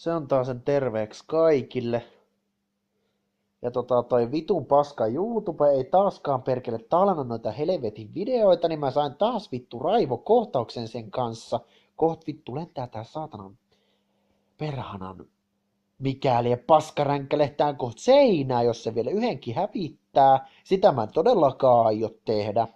Se on taas sen terveeksi kaikille. Ja toi vitun paska YouTube ei taaskaan perkele talannut noita helvetin videoita, niin mä sain taas vittu raivokohtauksen sen kanssa. Koht vittu lentää tää saatanan perhanan mikäli paskaränkälehtään kohta seinää, jos se vielä yhdenkin hävittää. Sitä mä en todellakaan aio tehdä.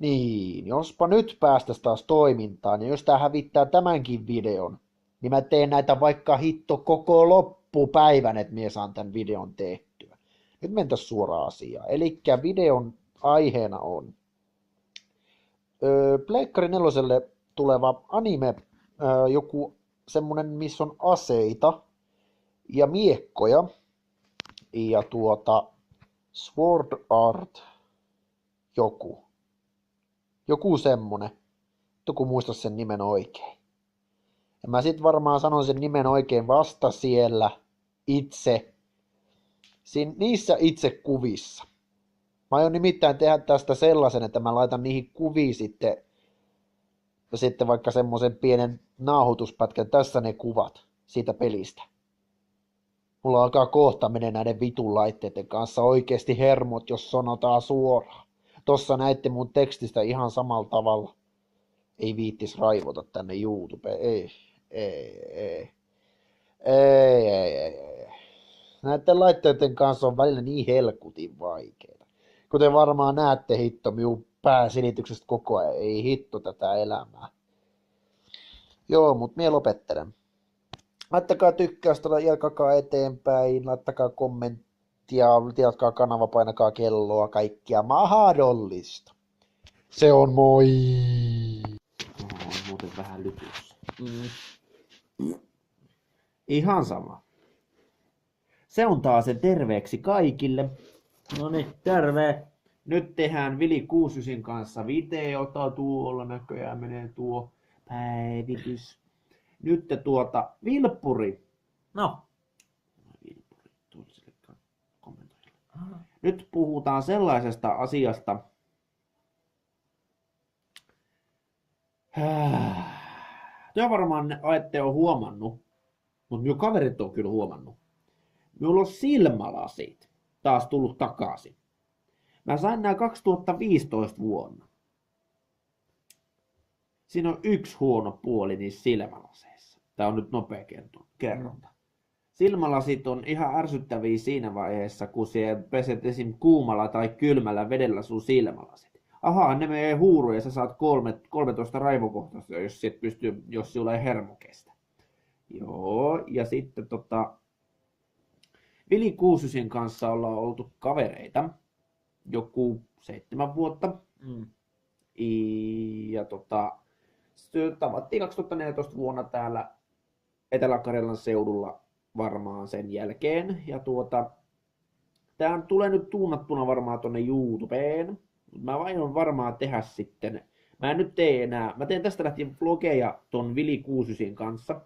Niin, jospa nyt päästäis taas toimintaan, ja jos tää hävittää tämänkin videon, niin mä teen näitä vaikka hitto koko loppupäivän, että mie saan tän videon tehtyä. Nyt mentäis suoraan asiaan. Elikkä videon aiheena on Pleikkari 4:lle tuleva anime, joku semmonen, missä on aseita ja miekkoja, ja Sword Art joku semmonen, kun muista sen nimen oikein. Ja mä sit varmaan sanon sen nimen oikein vasta siellä niissä itse kuvissa. Mä aion nimittäin tehdä tästä sellaisen, että mä laitan niihin kuviin sitten vaikka semmoisen pienen nauhoituspätkän, tässä ne kuvat siitä pelistä. Mulla alkaa kohta menee näiden vitun laitteiden kanssa oikeesti hermot, jos sanotaan suoraan. Tossa näitte mun tekstistä ihan samalla tavalla. Ei viittis raivota tänne YouTubeen. Ei. Näiden laitteiden kanssa on välillä niin helkutin vaikeita. Kuten varmaan näette hitto minun pääsilityksestä koko ajan. Ei hitto tätä elämää. Joo, mut mie lopettelen. Laittakaa tykkäystä, jatkakaa eteenpäin, laittakaa kommenttia, tilatkaa kanava, painakaa kelloa, kaikkia mahdollista. Se on moi! On muuten vähän lytys. Ihan sama. Se on taas se terveeksi kaikille. No niin, terve. Nyt tehdään Vili 69 kanssa videota, tuolla näköjään menee tuo päivitys. Nyt Vilppuri. No. Nyt puhutaan sellaisesta asiasta. Työ varmaan ette ole huomannut, mutta minun kaverit on kyllä huomannut. Minulla on silmälasit taas tullut takaisin. Mä sain nää 2015 vuonna. Siinä on yksi huono puoli niissä silmälaseissa. Tää on nyt nopea kerronta. Silmälasit on ihan ärsyttäviä siinä vaiheessa, kun siellä peset esim. Kuumalla tai kylmällä vedellä sun silmälasit. Ahaa, ne menee huuruun ja sä saat 13 raivokohtaista, jos sulla ei hermo kestä. Joo, ja sitten Vili 69 kanssa ollaan oltu kavereita joku 7 vuotta. Ja tavattiin 2014 vuonna täällä Etelä-Karjalan seudulla varmaan sen jälkeen. Ja tää tulee nyt tuunattuna varmaan tonne YouTubeen. Mä aion varmaan tehdä sitten. Mä en nyt tee enää. Mä teen tästä lähtien vlogeja ton Vili 69 kanssa.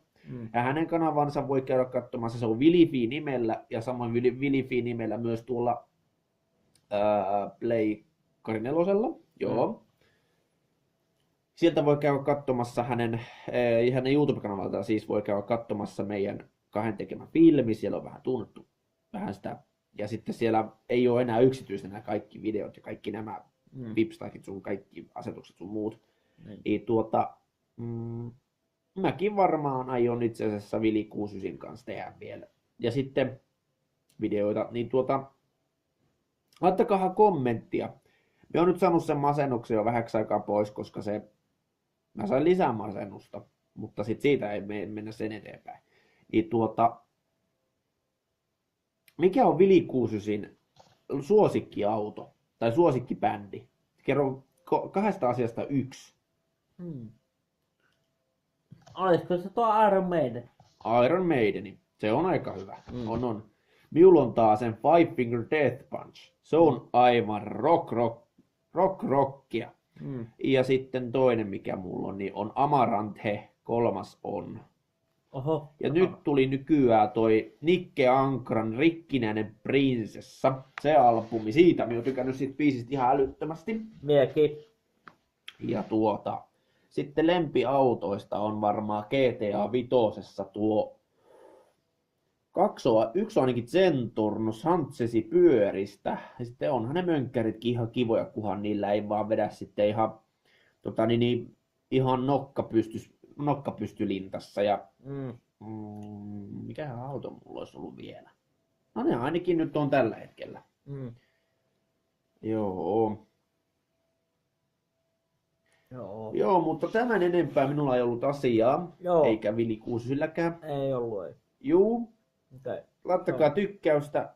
Ja hänen kanavansa voi käydä katsomassa. Se on Vilifi nimellä ja samoin Vilifi nimellä myös tuolla Pleikkari 4:lla. Joo. Sieltä voi käydä katsomassa hänen YouTube-kanavalta, siis voi käydä katsomassa meidän kahden tekemä filmi. Siellä on vähän tunnettu vähän sitä. Ja sitten siellä ei ole enää yksityisenä kaikki videot ja kaikki nämä vipstakit, sun kaikki asetukset sun muut. Mäkin varmaan aion itse asiassa Vili 69 kanssa tehdä vielä. Ja sitten videoita, niin laittakahan kommenttia. Mä oon nyt saanut sen masennuksen jo vähäksi aikaa pois, koska mä sain lisää masennusta, mutta sit siitä ei mennä sen eteenpäin. Niin mikä on Vili 69 suosikkiauto tai suosikkibändi? Kerro kahdesta asiasta yksi. Olisiko se tuo Iron Maiden? Iron Maideni. Se on aika hyvä. On. Minulla on taas sen Five Finger Death Punch. Se on aivan rockia. Ja sitten toinen mikä mulla on, niin on Amaranthe, kolmas on. Oho. Ja nyt tuli nykyään toi Nikke Ankran Rikkinäinen prinsessa. Se albumi. Siitä minä oon tykännyt siitä biisistä ihan älyttömästi. Miekin. Ja Sitten lempiautoista on varmaan GTA 5 tuo kaksoa. Yksi on ainakin Zentorno Santsesi pyöristä. Ja sitten onhan ne mönkkäritkin ihan kivoja, kunhan niillä ei vaan vedä sitten ihan nokkapystylintassa. Ja mikähän auto mulla olisi ollut vielä? No ne ainakin nyt on tällä hetkellä. Joo. Joo, mutta tämän enempää minulla ei ollut asiaa. Joo. Eikä Vili Kuusisilläkään. Ei ollut, ei. Juu. Okay. Laittakaa tykkäystä.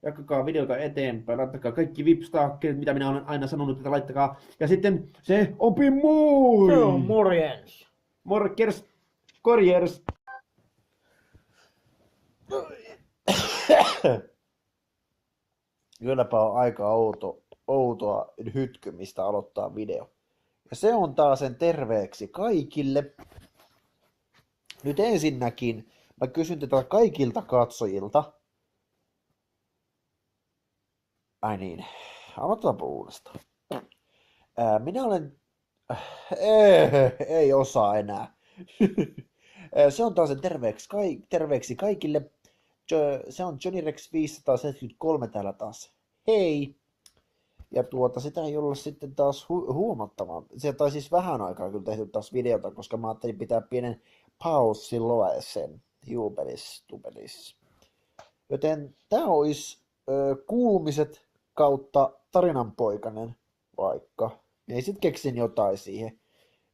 Jakakaa videota eteenpäin. Laittakaa kaikki vipstakkeet, mitä minä olen aina sanonut, että laittakaa. Ja sitten se opi moi! Se on morjens. Morkers. Korjers. Kylläpä on aika outoa hytkymistä aloittaa video. Ja se on taas sen terveeksi kaikille. Nyt ensinnäkin mä kysyn tätä kaikilta katsojilta. Ai niin, aloitetaanpa uudestaan. Minä olen... Ei osaa enää. Se on taas sen terveeksi kaikille. Se on Johnny Rex 573 täällä taas. Hei! Ja sitä ei olla sitten taas huomattavaa. Sieltä on siis vähän aikaa kyllä tehty taas videota, koska mä ajattelin pitää pienen paussin loesen. Jubelis. Joten tää olisi kuulumiset kautta tarinanpoikainen vaikka. Ja sit keksin jotain siihen.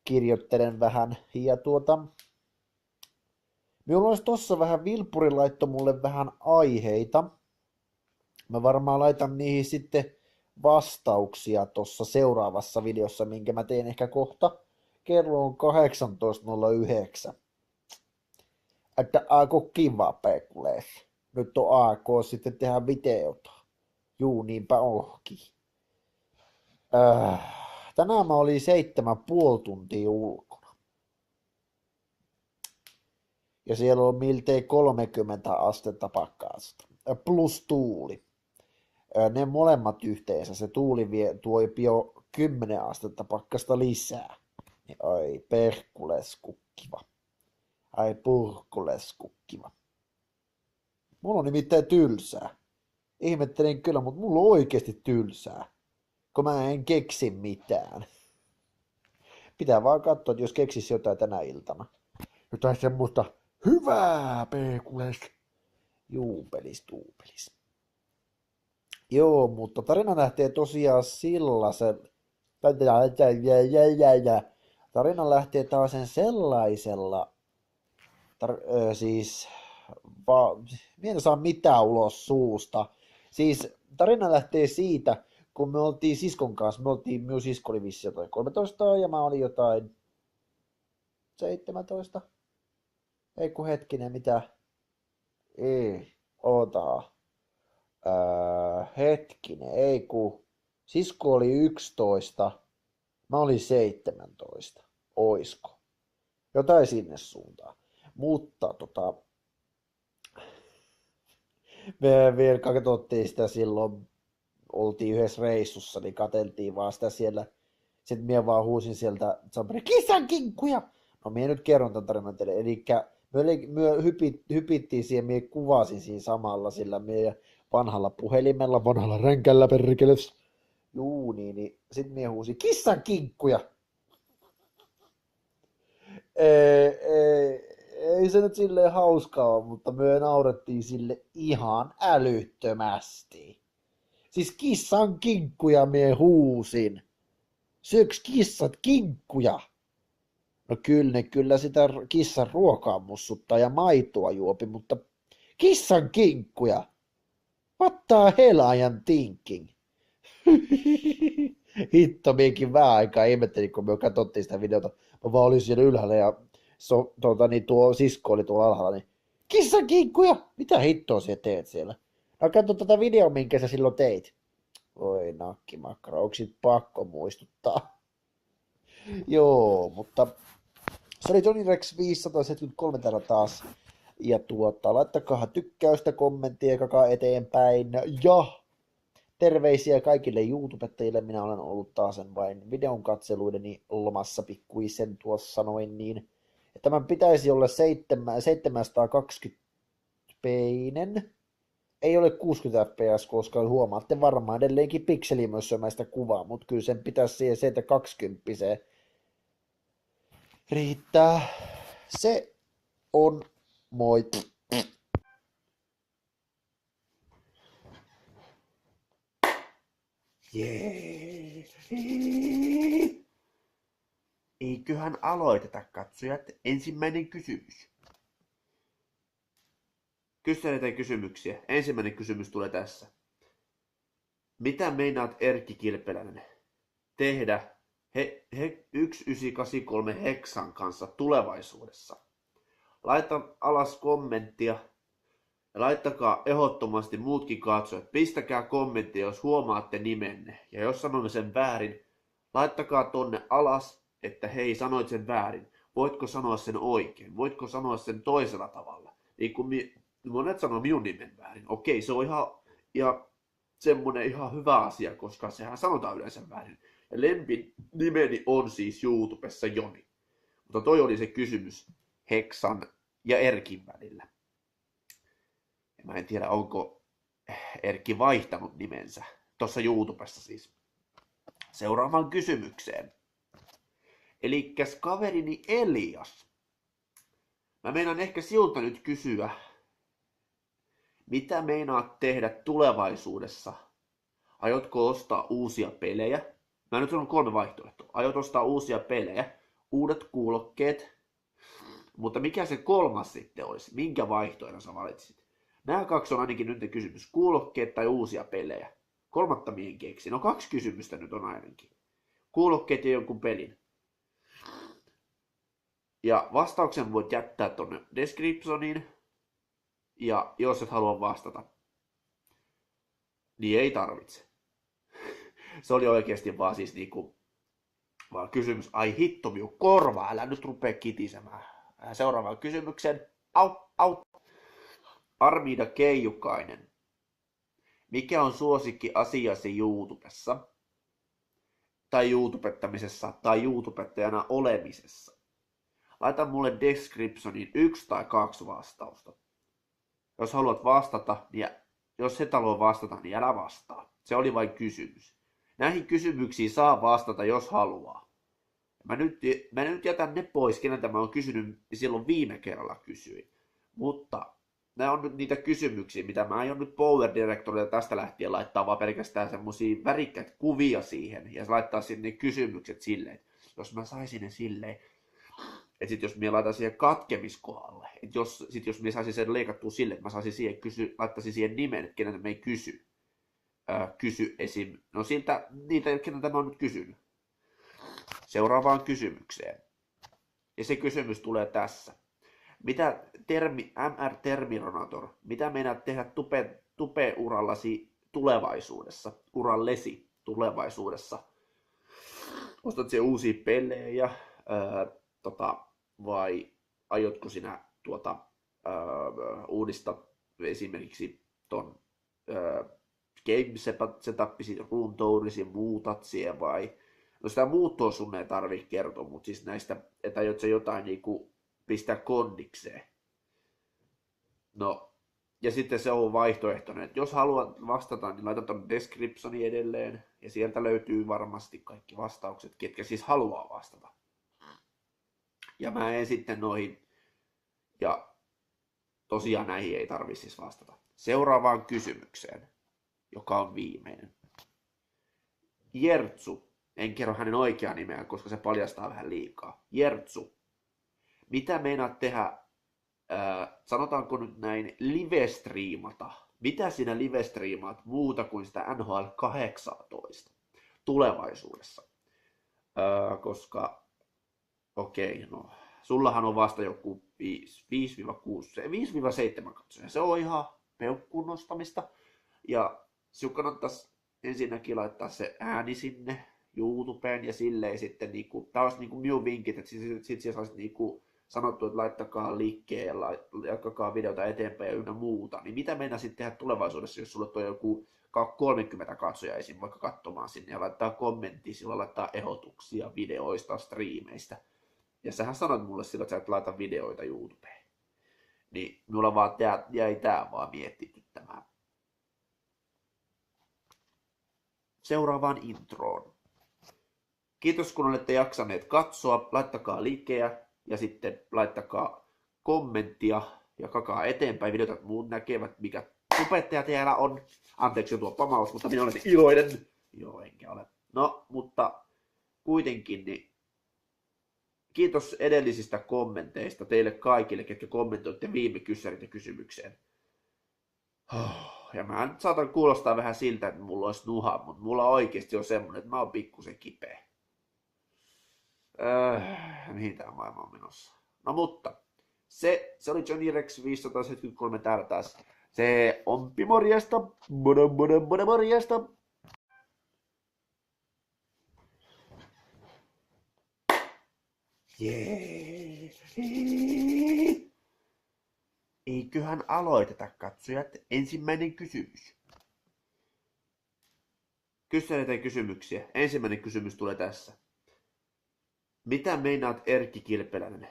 Kirjoittelen vähän. Ja minulla olisi tossa vähän, Vilpuri laittoi mulle vähän aiheita. Mä varmaan laitan niihin sitten vastauksia tuossa seuraavassa videossa, minkä mä teen ehkä kohta. Kello on 18.09. Että aiko kiva pekulees. Nyt on AK sitten tehdä videota. Juu, niinpä onkin. Tänään mä olin 7,5 tuntia ulkona. Ja siellä on miltei 30 astetta pakkasta. Plus tuuli. Ne molemmat yhteensä. Se tuuli tuo jo 10 astetta pakkasta lisää. Ai perkuleskukkiva. Ai purkuleskukkiva. Mulla on nimittäin tylsää. Ihmettelin kyllä, mutta mulla on oikeasti tylsää. Kun mä en keksi mitään. Pitää vaan katsoa, että jos keksisi jotain tänä iltana. Jotain semmoista hyvää perkules. Juupelis. Joo, mutta tarina lähtee tosiaan Tarina lähtee taas sen sellaisella, minä en saa mitään ulos suusta. Siis tarina lähtee siitä, kun me oltiin siskon kanssa, minun sisko oli vissi jotain 13 ja mä olin jotain 17. Ei kun hetkinen, mitä? Ei, hetkinen, ei kun sisko oli 11, mä olin 17, oisko? Jotain sinne suuntaan. Mutta me vielä katsottiin sitä silloin, oltiin yhdessä reissussa, niin katseltiin vaan sitä siellä. Sitten minä vaan huusin sieltä, kissan kinkkuja! No minä nyt kerron tämän tarinan teille. Elikkä me hypittiin siihen, minä kuvasin siinä samalla sillä meidän vanhalla puhelimella, vanhalla ränkällä perkeles. Juu, niin sitten minä huusin, kissan kinkkuja! Ei se nyt silleen hauskaa, mutta me naurettiin sille ihan älyttömästi. Siis kissan kinkkuja mie huusin. Syöks kissat kinkkuja? No kyllä sitä kissan ruokaa mussuttaa ja maitoa juopi, mutta kissan kinkkuja? What the hell I am thinking? Hitto, miekin vähän aikaa ihmettelin, kun me katsottiin sitä videota. Mä vaan olin siellä ylhäällä ja tuo sisko oli tuolla alhaalla, niin kissan kinkkuja! Mitä hittoa sä teet siellä? No katso tätä videoa, minkä sä silloin teit. Oi nakkimakkara, onko sit pakko muistuttaa? Joo, mutta se oli Johnny Rex 573 täällä taas. Ja laittakaa tykkäystä, kommenttia, kakaa eteenpäin. Ja Terveisiä kaikille YouTubettajille. Minä olen ollut taas vain videon katseluideni lomassa pikkuisen tuossa sanoin niin. Että tämän pitäisi olla 720-peinen. Ei ole 60 fps, koska huomaatte varmaan edelleenkin pikselimössömäistä kuvaa, mutta kyllä sen pitäisi siihen 720 riittää. Se on moi. Jee. Eiköhän aloiteta, katsojat. Ensimmäinen kysymys. Kyselette kysymyksiä. Ensimmäinen kysymys tulee tässä. Mitä meinaat Erkki Kilpeläinen tehdä 1983 Heksan kanssa tulevaisuudessa? Laita alas kommenttia. Ja laittakaa ehdottomasti muutkin katsojat. Pistäkää kommenttia, jos huomaatte nimenne. Ja jos sanon sen väärin, laittakaa tonne alas, että hei, sanoit sen väärin. Voitko sanoa sen oikein? Voitko sanoa sen toisella tavalla? Niin kuin monet sanoo minun nimen väärin. Okei, se on ihan semmonen ihan hyvä asia, koska sehän sanotaan yleensä väärin. Ja lempin nimeni on siis YouTubessa Joni. Mutta toi oli se kysymys Heksan ja Erkin välillä. Mä en tiedä, onko Erkki vaihtanut nimensä. Tuossa YouTubessa siis. Seuraavaan kysymykseen. Elikkäs kaverini Elias. Mä meinaan ehkä siltä nyt kysyä, mitä meinaat tehdä tulevaisuudessa? Aiotko ostaa uusia pelejä? Mä nyt sanon 3 vaihtoehtoa. Aiot ostaa uusia pelejä, uudet kuulokkeet, mutta mikä se 3 sitten olisi? Minkä vaihtoehdon sä valitsit? Nämä 2 on ainakin nyt kysymys. Kuulokkeet tai uusia pelejä. 3. mihin keksi. No 2 kysymystä nyt on ainakin. Kuulokkeet ja jonkun pelin. Ja vastauksen voit jättää tonne descriptioniin. Ja jos et halua vastata, niin ei tarvitse. Se oli oikeasti vaan siis niinku vaan kysymys. Ai hitto miu korva, älä nyt rupee kitisemään. Seuraavaan kysymykseen. Au. Armiida Keijukainen. Mikä on suosikki asiasi YouTubessa? Tai YouTubettamisessa tai YouTubettajana olemisessa? Laita mulle descriptioniin 1 tai 2 vastausta. Jos haluat vastata, niin jos et halua vastata, niin älä vastaa. Se oli vain kysymys. Näihin kysymyksiin saa vastata, jos haluaa. Mä nyt jätän ne pois, keneltä mä oon kysynyt, silloin viime kerralla kysyin. Mutta nämä on nyt niitä kysymyksiä, mitä mä aion nyt Power Directorilla tästä lähtien laittaa vaan pelkästään semmosia värikkäitä kuvia siihen. Ja laittaa sinne kysymykset silleen, jos mä saisin ne silleen. Että sit jos minä laitan siihen katkemiskohdalle, että jos minä saisin sen leikattua sille, että mä saisin siihen laittaisin siihen nimen, että keneltä me ei kysy esim. No niitä, keneltä mä oon nyt kysynyt. Seuraavaan kysymykseen. Ja se kysymys tulee tässä. Mitä MR Terminator, mitä meinaat tehdä tupe-urallasi tulevaisuudessa, urallesi tulevaisuudessa? Ostat se uusia pelejä, vai aiotko sinä uudistaa esimerkiksi ton game setupisi, room tourisi, muutat siihen vai? No sitä muuttoa sun ei tarvitse kertoa, mutta siis näistä, että aiot sä jotain niinku pistää kondikseen. No, ja sitten se on vaihtoehtoinen, että jos haluat vastata, niin laita ton descriptioni edelleen, ja sieltä löytyy varmasti kaikki vastaukset, ketkä siis haluaa vastata. Ja mä en sitten noihin, ja tosiaan näihin ei tarvitse siis vastata. Seuraavaan kysymykseen, joka on viimeinen. Jertsu, en kerro hänen oikeaa nimeä, koska se paljastaa vähän liikaa. Jertsu, mitä meinaat tehdä, sanotaanko nyt näin, live-striimata? Mitä sinä live-striimaat muuta kuin sitä NHL 18 tulevaisuudessa? Koska okei, no sullahan on vasta joku 5-7 katsoja. Se on ihan peukkuun nostamista. Ja sinun kannattaisi ensinnäkin laittaa se ääni sinne YouTubeen ja silleen sitten niinku, tää olisi niinku minun vinkit, että sit sä saisit niinku sanottu, että laittakaa liikkeen ja jakakaa videota eteenpäin ja ynnä muuta, niin mitä meidän sitten tehdä tulevaisuudessa, jos sulle on joku 30 katsojaa esim. Vaikka katsomaan sinne ja laittaa kommenttia, sillä laittaa ehdotuksia videoista, striimeistä. Ja sähän sanoit mulle silloin, että sä et laita videoita YouTubeen. Niin minulla vaan jäi tää vaan mietityttämään. Seuraavaan introon. Kiitos kun olette jaksaneet katsoa. Laittakaa liikkeä ja sitten laittakaa kommenttia. Jakakaa eteenpäin videota, että muut näkevät, mikä tubettaja täällä on. Anteeksi tuo pamaus, mutta minä olen iloinen. Joo, enkä ole. No, mutta kuitenkin niin kiitos edellisistä kommenteista teille kaikille, ketkä kommentoitte viime kyssärit ja kysymykseen. Ja mä nyt saatan kuulostaa vähän siltä, että mulla olisi nuha, mutta mulla oikeasti on semmonen, että mä oon pikkusen kipeä. Mihin tää maailma on menossa? No mutta, se oli Johnny Rex 573 täällä taas. Se on morjesta, morjesta. Jee. Eiköhän aloiteta, katsojat. Ensimmäinen kysymys. Kysytään kysymyksiä. Ensimmäinen kysymys tulee tässä. Mitä meinaat Erkki Kilpeläinen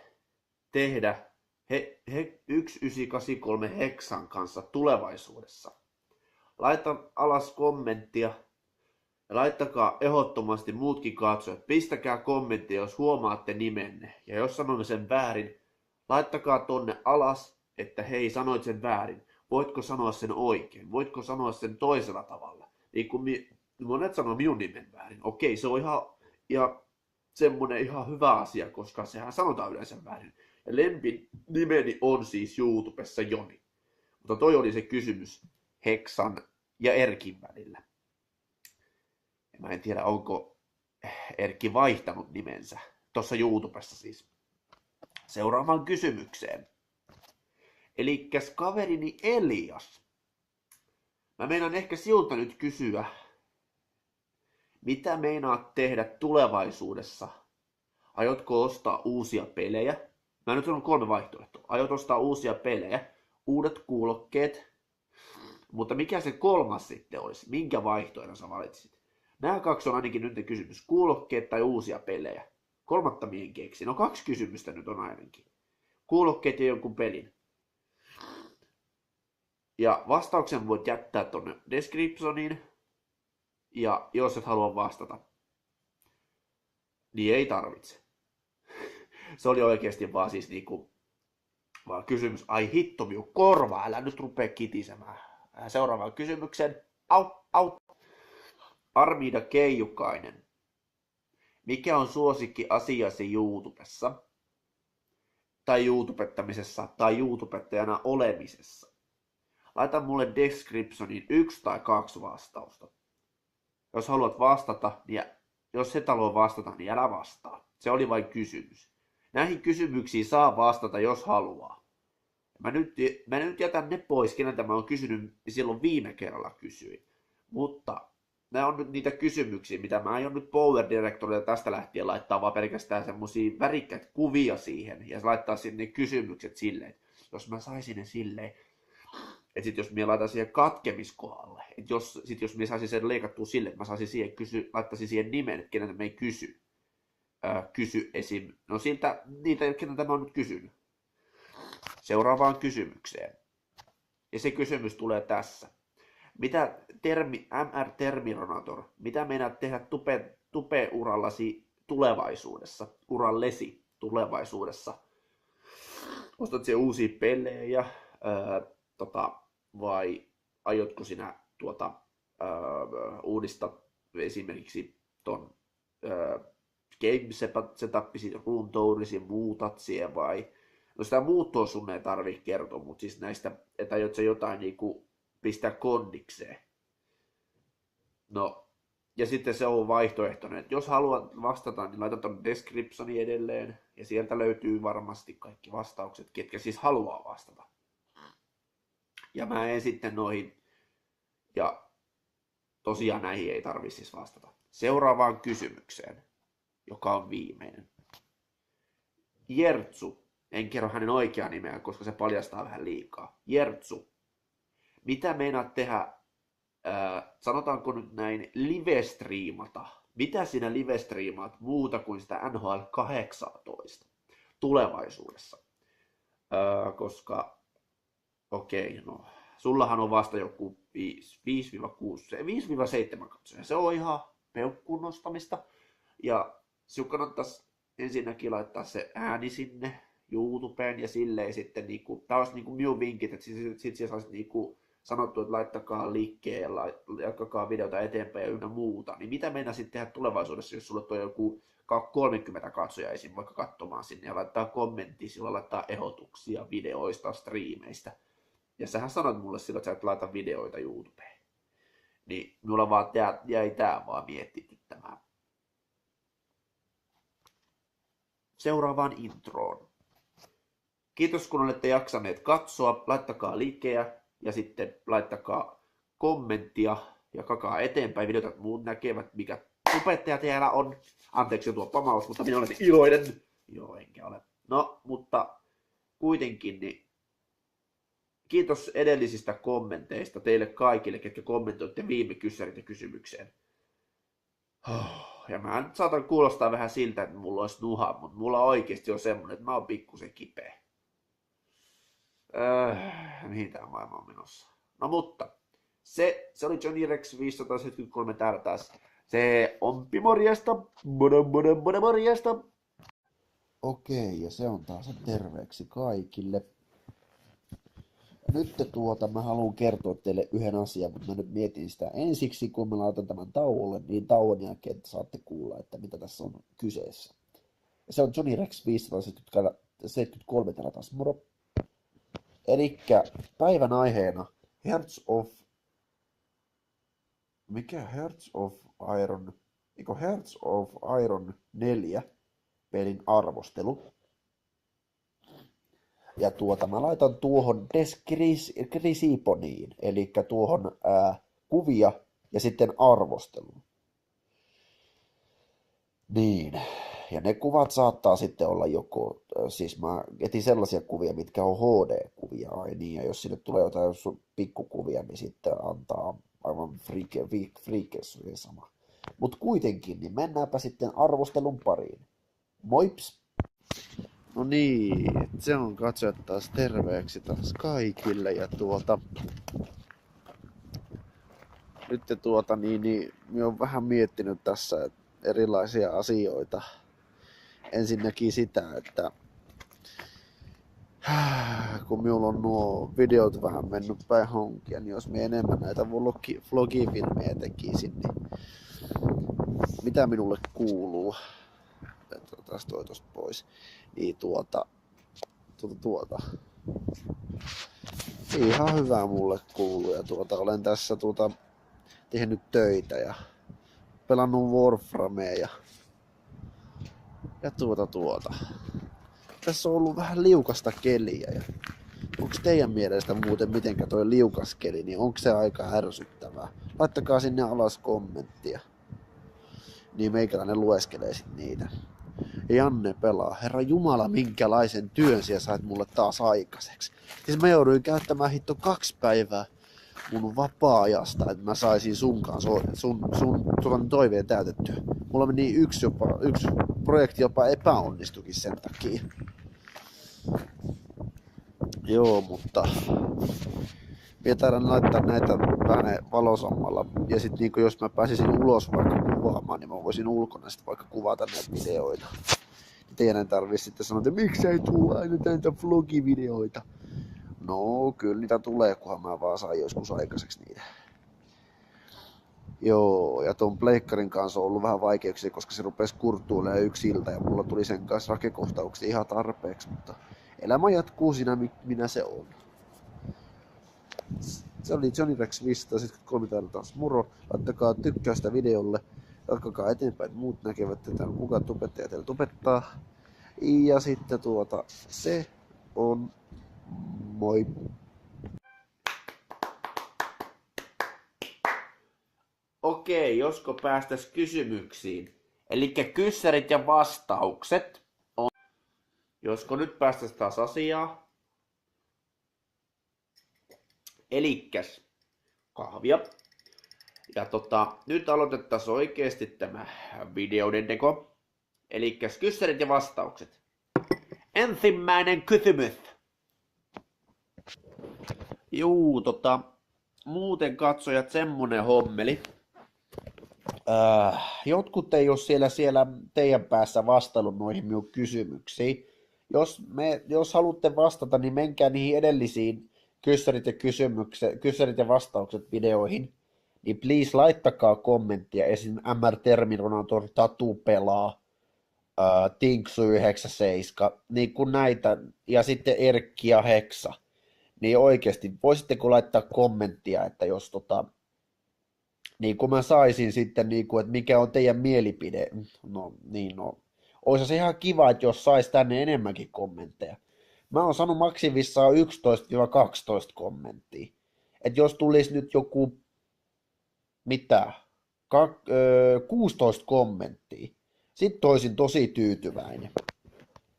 tehdä 1983 Heksan kanssa tulevaisuudessa? Laita alas kommenttia. Ja laittakaa ehdottomasti muutkin katsojat. Pistäkää kommenttia, jos huomaatte nimenne. Ja jos sanomme sen väärin, laittakaa tonne alas, että hei, sanoit sen väärin. Voitko sanoa sen oikein? Voitko sanoa sen toisella tavalla? Niin kun monet sanoo minun nimen väärin. Okei, se on ihan semmonen ihan hyvä asia, koska sehän sanotaan yleensä väärin. Ja lempinimeni on siis YouTubessa Joni. Mutta toi oli se kysymys Heksan ja Erkin välillä. Ja mä en tiedä, onko Erkki vaihtanut nimensä. Tuossa YouTubessa siis. Seuraavaan kysymykseen. Elikkäs kaverini Elias. Mä meinaan ehkä siltä nyt kysyä, mitä meinaat tehdä tulevaisuudessa? Aiotko ostaa uusia pelejä? Mä nyt sanon 3 vaihtoehtoa. Aiot ostaa uusia pelejä, uudet kuulokkeet, mutta mikä se 3 sitten olisi? Minkä vaihtoehdon sä valitsit? Nämä 2 on ainakin nyt kysymys. Kuulokkeet tai uusia pelejä. 3 mien keksi. No 2 kysymystä nyt on ainakin. Kuulokkeet ja jonkun pelin. Ja vastauksen voit jättää tonne descriptioniin. Ja jos et halua vastata, niin ei tarvitse. Se oli oikeasti vaan siis niinku vaan kysymys. Ai hitto minun korva, älä nyt rupea kitisemään. Seuraavaan kysymyksen. Au. Armiida Keijukainen. Mikä on suosikki asiasi YouTubessa? Tai YouTubettamisessa tai YouTubettajana olemisessa? Laita mulle descriptioniin 1 tai 2 vastausta. Jos haluat vastata, niin jos et halua vastata, niin älä vastaa. Se oli vain kysymys. Näihin kysymyksiin saa vastata, jos haluaa. Mä nyt jätän ne pois, keneltä mä oon kysynyt, silloin viime kerralla kysyin. Mutta nämä on nyt niitä kysymyksiä, mitä mä aion nyt Power Directorilla tästä lähtien laittaa vaan pelkästään semmosia värikkäitä kuvia siihen. Ja laittaa sinne kysymykset silleen, että jos mä saisin ne silleen, että sit jos minä laitan siihen katkemiskohdalle, että jos minä saisin sen leikattua silleen, että mä saisin siihen laittaisin siihen nimen, että keneltä me ei kysy esim. No siltä, niitä, keneltä mä oon nyt kysynyt. Seuraavaan kysymykseen. Ja se kysymys tulee tässä. Mitä MR Terminator, mitä meinaat tehdä tupe-urallasi tulevaisuudessa, urallesi tulevaisuudessa? Ostat siellä uusia pelejä, vai aiotko sinä uudistaa esimerkiksi ton game setupisi, room tourisi, muutat siihen vai? No sitä muuttoa sun ei tarvitse kertoa, mutta siis näistä, että aiot sä jotain niinku pistää kondikseen. No, ja sitten se on vaihtoehtoinen, että jos haluat vastata, niin laita ton descriptioni edelleen, ja sieltä löytyy varmasti kaikki vastaukset, ketkä siis haluaa vastata. Ja mä en sitten noihin, ja tosiaan näihin ei tarvitse siis vastata. Seuraavaan kysymykseen, joka on viimeinen. Jertsu, en kerro hänen oikeaa nimeä, koska se paljastaa vähän liikaa. Jertsu, mitä meinaat tehdä, sanotaanko nyt näin, live-striimata? Mitä sinä live-striimaat muuta kuin sitä NHL 18 tulevaisuudessa? Koska, okei, no, sullahan on vasta joku 5-7 katsoja. Se on ihan peukkuun nostamista. Ja sinun kannattaisi ensinnäkin laittaa se ääni sinne YouTubeen ja silleen sitten, niinku, tämä olisi niinku minun vinkit, että sitten sinä saisit niinku sanottu, että laittakaa liikkeen ja jatkakaa videota eteenpäin ja ynnä muuta. Niin mitä meinaa sitten tehdä tulevaisuudessa, jos sulle tulee joku 30 katsojaa esim. Vaikka katsomaan sinne ja laittaa kommenttia, sillä laittaa ehdotuksia videoista, striimeistä. Ja sähän sanoit mulle silloin, että sä et laita videoita YouTubeen. Niin minulla vaan jäi tää vaan mietityttämään. Seuraavaan introon. Kiitos kun olette jaksaneet katsoa. Laittakaa liikkeä ja sitten laittakaa kommenttia ja kakaa eteenpäin videota, että muut näkevät, mikä tubettaja täällä on. Anteeksi tuo pamaus, mutta minä olen iloinen. Joo, enkä ole. No, mutta kuitenkin niin kiitos edellisistä kommenteista teille kaikille, ketkä kommentoitte viime kyssärit ja kysymykseen. Ja mä nyt saatan kuulostaa vähän siltä, että mulla olisi nuha, mutta mulla oikeasti on semmonen, että mä oon pikkusen kipeä. Mihin tää maailma on menossa? No mutta, se oli Johnny Rex 573 täällä taas. Se on morjesta, morjesta. Okei, ja se on taas terveeksi kaikille. Nyt mä haluan kertoa teille yhden asian, mutta mä nyt mietin sitä ensiksi, kun mä laitan tämän tauolle, niin tauon jälkeen saatte kuulla, että mitä tässä on kyseessä. Ja se on Johnny Rex 573 täällä taas, moro. Elikkä päivän aiheena Hearts of Iron 4 pelin arvostelu. Ja mä laitan tuohon descriptioniin, eli tuohon kuvia ja sitten arvostelun. Niin, ja ne kuvat saattaa sitten olla joko, siis mä etin sellaisia kuvia, mitkä on HD-kuvia, ai niin, ja jos sinne tulee jotain pikkukuvia, niin sitten antaa aivan freakes sama. Mutta kuitenkin, niin mennäänpä sitten arvostelun pariin. Moips! No niin, se on katsojat taas terveeksi taas kaikille ja nyt niin minä olen vähän miettinyt tässä erilaisia asioita. Ensinnäkin sitä, että kun minulla on nuo videot vähän mennyt päin honkia, niin jos minä enemmän näitä vlogifilmejä tekisin, niin mitä minulle kuuluu? Otas toi tosta pois. Niin ihan hyvää mulle kuuluu ja olen tässä tehnyt töitä ja pelannut Warframea ja tässä on ollut vähän liukasta keliä ja onko teidän mielestä muuten mitenkä toi liukas keli, niin onko se aika ärsyttävää? Laittakaa sinne alas kommenttia, niin meikäläinen lueskelee sit niitä. Janne pelaa. Herra Jumala, minkälaisen työn siellä sait mulle taas aikaiseksi. Siis mä jouduin käyttämään 2 päivää mun vapaa-ajasta, että mä saisin sun toiveen täytettyä. Mulla meni yksi projekti jopa epäonnistukin sen takia. Joo, mutta minä taidan laittaa näitä vähän valosammalla. Ja sit niinku jos mä pääsisin ulos vaikka kuvaamaan, niin mä voisin ulkona sit vaikka kuvata näitä videoita. Teidän ei tarvii sitten sanoa, että miksei tule aina näitä vlogivideoita. No kyllä niitä tulee, kunhan mä vaan saan joskus aikaiseksi niitä. Joo, ja tuon pleikkarin kanssa on ollut vähän vaikeuksia, koska se rupesi kurttuilemaan yksi ilta ja mulla tuli sen kanssa rakekohtauksia ihan tarpeeksi, mutta elämä jatkuu siinä, minä se on. Se oli Johnny Rex 573 täällä taas, moro. Laittakaa tykkäystä videolle, jatkakaa eteenpäin, että muut näkevät, että täällä kukaan tubettaja teillä tubettaa. Ja sitten se on moi. Okei, josko päästäis kysymyksiin. Elikkä kyssärit ja vastaukset on... Josko nyt päästäisiin taas asiaan. Elikkäs kahvia. Ja nyt aloitettaisiin oikeasti tämä videoiden teko. Elikkäs kyssärit ja vastaukset. Ensimmäinen kysymys. Juu, muuten katsojat semmonen hommeli. Jotkut ei ole siellä teidän päässä vastaillut noihin minun kysymyksiin. Jos haluatte vastata, niin menkää niihin edellisiin kyssärit ja vastaukset videoihin. Niin please laittakaa kommenttia. Esim. MR Terminator, Tatu pelaa, Tinksu97, niin kuin näitä, ja sitten Erkki ja Heksa. Niin oikeasti, voisitteko laittaa kommenttia, että jos niin kuin mä saisin sitten, niin kuin, että mikä on teidän mielipide. No. Olisi se ihan kiva, että jos sais tänne enemmänkin kommentteja. Mä oon saanut maksimissaan 11-12 kommenttia. Että jos tulisi nyt joku, 16 kommenttia, sitten olisin tosi tyytyväinen.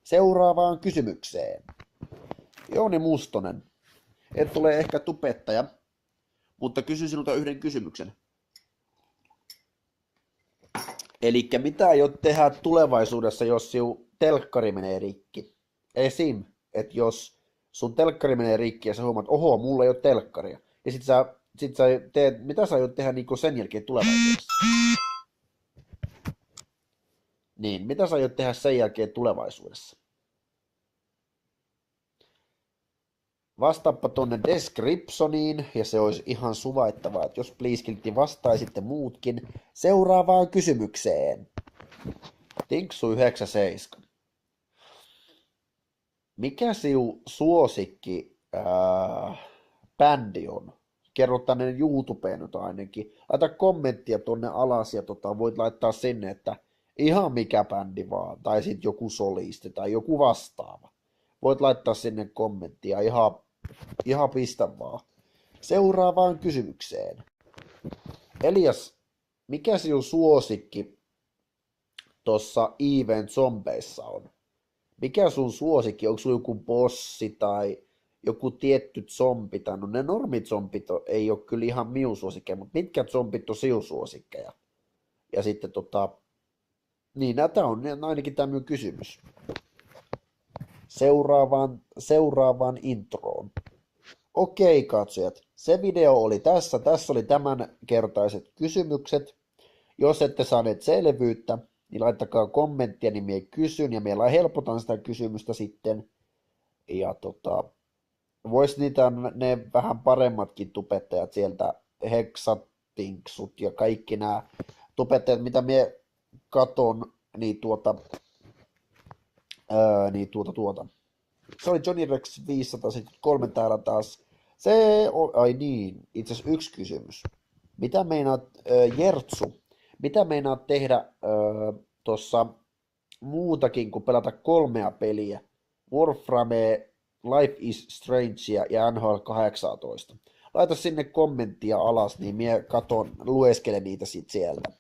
Seuraavaan kysymykseen. Jouni Mustonen. Et tule ehkä tubettaja, mutta kysyn sinulta yhden kysymyksen. Elikkä mitä aiot tehdä tulevaisuudessa, jos sinun telkkari menee rikki? Esim. Että jos sun telkkari menee rikki ja sä huomaat, oho, mulla ei ole telkkaria. Ja sit sä teet, mitä sä aiot tehdä niin sen jälkeen tulevaisuudessa? Niin, mitä sä aiot tehdä sen jälkeen tulevaisuudessa? Vastaappa tonne descriptioniin, ja se olisi ihan suvaittavaa, että jos please vastaisitte muutkin seuraavaan kysymykseen. Tinksu97. Mikä sinun suosikki bändi on? Kerro tänne YouTubeen nyt ainakin. Laita kommenttia tonne alas ja voit laittaa sinne, että ihan mikä bändi vaan, tai sitten joku solisti tai joku vastaava. Voit laittaa sinne kommenttia, ihan pistä vaan. Seuraavaan kysymykseen. Elias, mikä sinun suosikki tuossa Even Zombeissa on? Mikä sun suosikki? Onko sulla joku bossi tai joku tietty zombi? Tai no ne normizombit ei ole kyllä ihan minun suosikkeja, mutta mitkä zombit on sinun suosikkeja? Ja sitten niin tämä on ainakin tämä minun kysymys. Seuraavaan introon. Okei, katsojat, se video oli tässä. Tässä oli tämänkertaiset kysymykset. Jos ette saaneet selvyyttä, niin laittakaa kommenttia, niin minä kysyn, ja meillä helpotan sitä kysymystä sitten. Ja vois niitä ne vähän paremmatkin tubettajat sieltä, Heksatinksut ja kaikki nämä tubettajat, mitä minä katon, niin Se oli Johnny Rex 573 täällä taas. Ai niin, itse asiassa yksi kysymys. Mitä meinaat, Jertsu, mitä meinaat tehdä tuossa muutakin kuin pelata 3 peliä? Warframe, Life is Strange ja NHL 18. Laita sinne kommenttia alas, niin minä lueskelen niitä sit sieltä.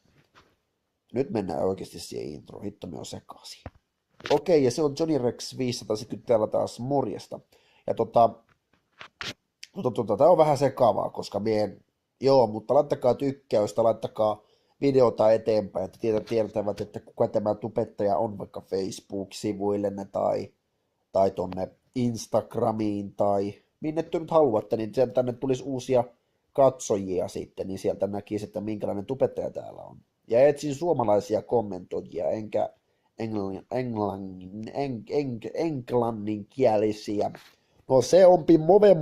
Nyt mennään oikeasti siihen introon. Hitto, me on sekaisin. Okei, ja se on Johnny Rex 570 täällä taas morjesta. Ja tää on vähän sekavaa, koska mutta laittakaa tykkäystä, laittakaa videota eteenpäin, että tietävät, että kuka tämä tubettaja on vaikka Facebook-sivuillenne tai tonne Instagramiin tai minne te nyt haluatte, niin tänne tulisi uusia katsojia sitten, niin sieltä näkisi, että minkälainen tubettaja täällä on. Ja etsin suomalaisia kommentoijia, enkä englanninkielisiä. No se onpi move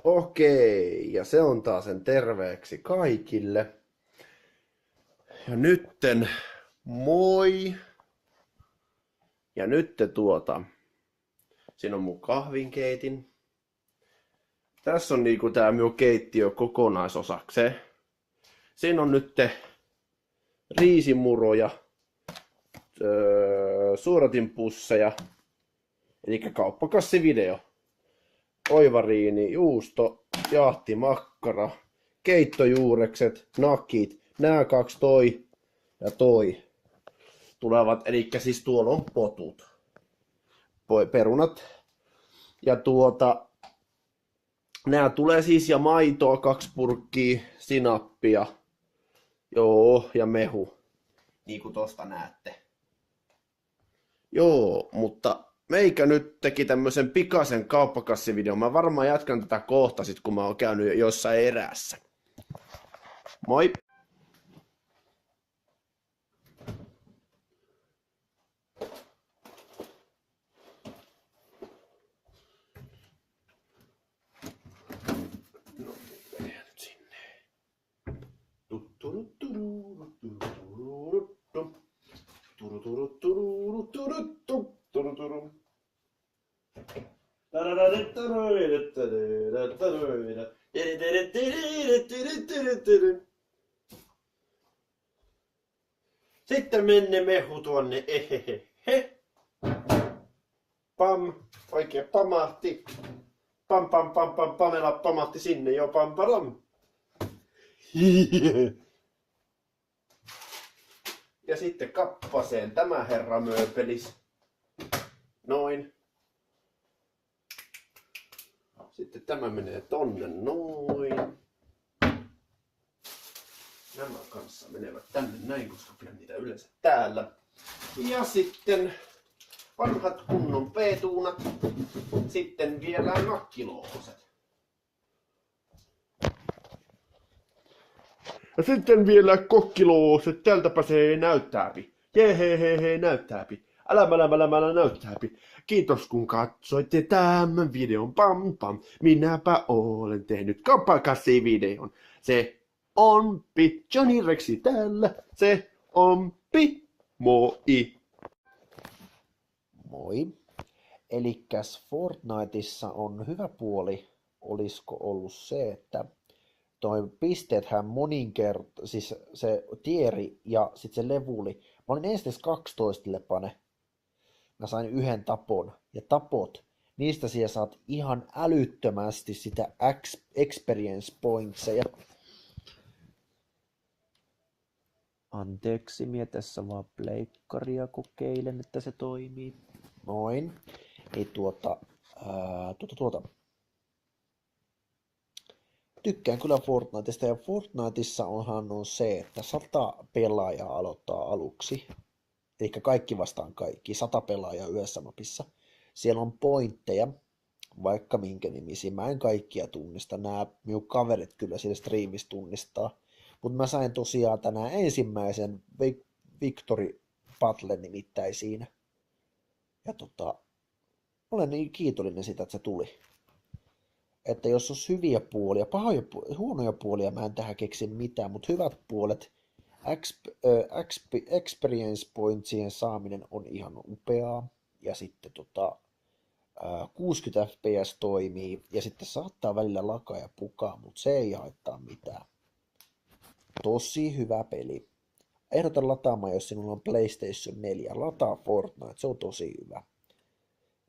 Okei, ja se on taas sen terveeksi kaikille. Ja nytten moi. Ja nytte siinä on mun kahvinkeitin. Tässä on niinku tää minun keittiö kokonaisosakseen. Siinä on nyt riisimuroja, suodatinpusseja, eli kauppakassivideo, oivariini, juusto, jahtimakkara, keittojuurekset, nakit, nää 2 ja toi tulevat, eli siis tuolla on potut, perunat, ja nää tulee siis ja maitoa, 2 purkkia, sinappia, joo, ja mehu, niin kuin tosta näette. Joo, mutta meikä nyt teki tämmösen pikaisen kauppakassivideon. Mä varmaan jatkan tätä kohta sit, kun mä oon käynyt jossain erässä. Moi! No, mennään nyt sinne. Sitten menne mehu tuonne, ehehehe. Pam, oikein pamahti. Pam, pam, pam, pam, Pamela pamahti sinne jo, pam, param. Ja sitten kappaseen tämä herra mööpelis. Noin. Sitten tämä menee tonne noin. Nämä kanssa menevät tänne näin, koska pidän niitä yleensä täällä. Ja sitten vanhat kunnon peetuunat. Sitten vielä nakkilooset. Ja sitten vielä kokkilooset. Tältäpä se näyttääpi. Jehehehe näyttääpi. Älä näyttääpi. Kiitos kun katsoitte tämän videon. Pam pam. Minäpä olen tehnyt kauppakassivideon. Se onpi Johnny Rexi täällä. Se onpi. Moi. Moi. Elikkäs Fortniteissa on hyvä puoli, olisiko ollut se, että toi pisteethän siis se tieri ja sitten se levuli. Mä olin ensin 12 lepane. Mä sain 1 tapon. Ja tapot, niistä siellä saat ihan älyttömästi sitä experience pointseja. Anteeksi, mie tässä vaan pleikkaria kokeilen, että se toimii. Noin. Ei Tykkään kyllä Fortniteista, ja Fortniteissa on se, että 100 pelaajaa aloittaa aluksi. Eli kaikki vastaan kaikki, 100 pelaajaa yhdessä mapissa. Siellä on pointteja, vaikka minkä nimisiä. Mä en kaikkia tunnista, nämä minun kaverit kyllä siellä striimissä tunnistaa. Mutta mä sain tosiaan tänään ensimmäisen Victory Battle nimittäin siinä. Ja olen niin kiitollinen sitä, että se tuli. Että jos olisi hyviä puolia, huonoja puolia mä en tähän keksi mitään, mutta hyvät puolet, experience pointsien saaminen on ihan upeaa. Ja sitten 60 fps toimii, ja sitten saattaa välillä lakaa ja pukaa, mutta se ei haittaa mitään. Tosi hyvä peli. Ehdotan lataamaan, jos sinulla on PlayStation 4. Lataa Fortnite, se on tosi hyvä.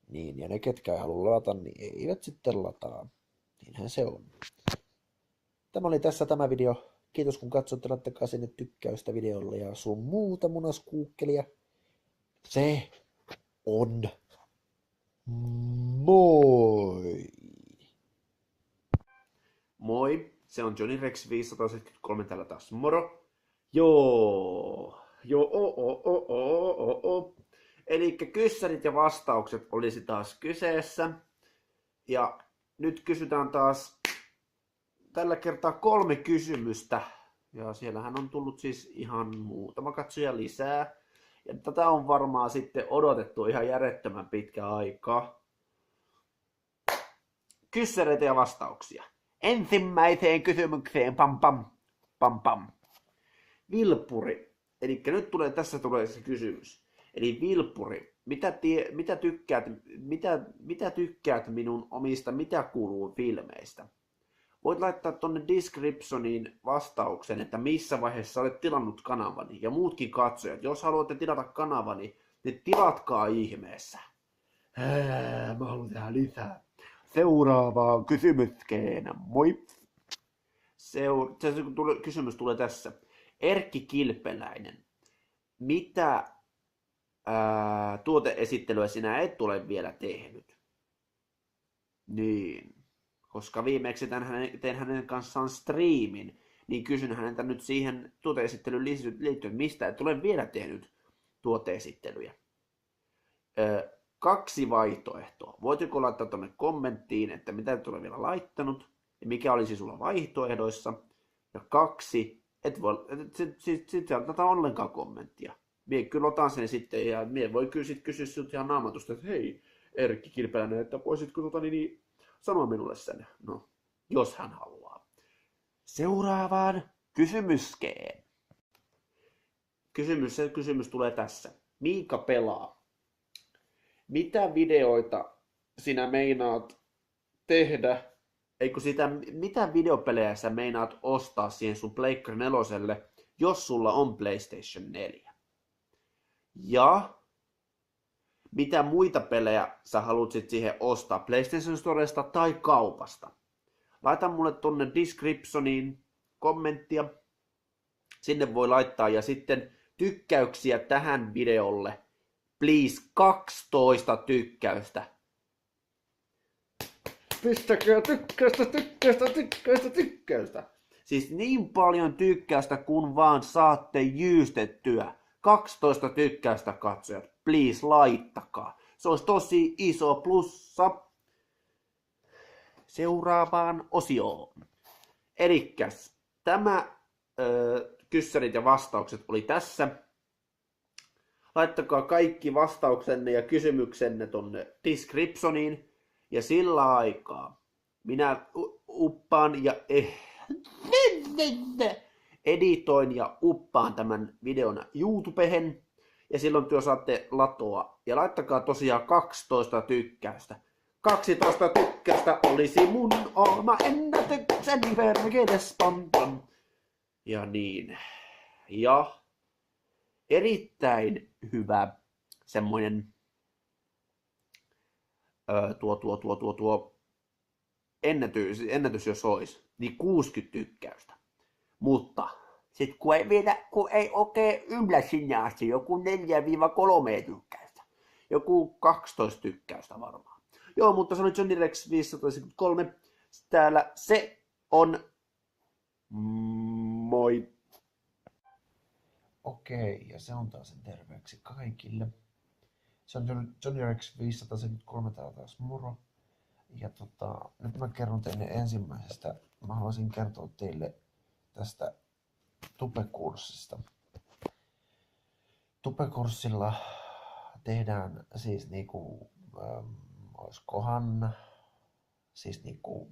Niin, ja ne ketkä ei halua ladata, niin eivät sitten lataa. Niinhän se on. Tämä oli tässä tämä video. Kiitos kun katsoitte, laittakaa sinne tykkäystä videolle ja sun muuta munaskuukkelia. Se on moi! Moi, se on Johnny Rex 573 täällä taas, moro. Joo, Elikkä kyssärit ja vastaukset olisi taas kyseessä. Ja nyt kysytään taas tällä kertaa 3 kysymystä. Ja siellähän on tullut siis ihan muutama katsoja lisää. Ja tätä on varmaan sitten odotettu ihan järjettömän pitkä aikaa. Kyssäreitä ja vastauksia. Ensimmäiseen kysymykseen, pam pam, pam pam. Vilppuri. Eli nyt tässä tulee se kysymys. Eli Vilppuri, mitä tykkäät minun omista, mitä kuuluu filmeistä? Voit laittaa tonne descriptioniin vastauksen, että missä vaiheessa olet tilannut kanavani. Ja muutkin katsojat, jos haluatte tilata kanavani, niin tilatkaa ihmeessä. Mä haluan tehdä lisää. Seuraavaan kysymyskeen. Moi! Kysymys tulee tässä. Erkki Kilpeläinen. mitä tuoteesittelyä sinä et ole vielä tehnyt? Niin, koska viimeksi tein hänen kanssaan striimin, niin kysyn häneltä nyt siihen tuoteesittelyyn liittyen, mistä et ole vielä tehnyt tuoteesittelyjä. 2 vaihtoehtoa. Voitko laittaa tuonne kommenttiin, että mitä et ole vielä laittanut, ja mikä olisi sulla vaihtoehdoissa. Ja 2, et voi, sit tätä ollenkaan kommenttia. Mie kyllä otan sen sitten, ja mie voi kyllä sit kysyä sinulta ihan naamatusta, että hei, Erkki Kilpeläinen, että voisitko sanoa minulle sen? No, jos hän haluaa. Seuraavaan kysymyskeen. Kysymys tulee tässä. Miika pelaa. Mitä videoita sinä meinaat tehdä, mitä videopelejä sä meinaat ostaa siihen sun Pleikkari 4:lle, jos sulla on PlayStation 4? Ja mitä muita pelejä sä haluat sit siihen ostaa PlayStation Storesta tai kaupasta? Laita mulle tonne descriptioniin kommenttia. Sinne voi laittaa ja sitten tykkäyksiä tähän videolle. Please 12 tykkäystä. Pistäkää tykkäystä. Siis niin paljon tykkäystä kun vaan saatte jyystettyä. 12 tykkäystä katsojat. Please laittakaa. Se olisi tosi iso plussa. Seuraavaan osioon. Elikkäs tämä kyssärit ja vastaukset oli tässä. Laittakaa kaikki vastauksenne ja kysymyksenne tonne descriptioniin. Ja sillä aikaa minä uppaan ja editoin ja uppaan tämän videon YouTubehen. Ja silloin työ saatte latoa. Ja laittakaa tosiaan 12 tykkäystä. 12 tykkäystä olisi mun oma ennätykseni verkedes panton. Ja niin. Ja erittäin hyvä semmoinen ennätys jos olisi, niin 60 tykkäystä. Mutta sit kun ei oikein yllä sinne asti, joku 4-3 tykkäystä. Joku 12 tykkäystä varmaan. Joo, mutta se oli Johnny Rex 573. Täällä se on. Moi. Okei, ja se on taas sen terveeksi kaikille. Se on Johnny Rex 573 täällä taas moro. Ja nyt mä kerron teille ensimmäisestä. Mä haluaisin kertoa teille tästä Tupe-kurssista. Tupe-kurssilla tehdään siis niinku, oiskohan siis niinku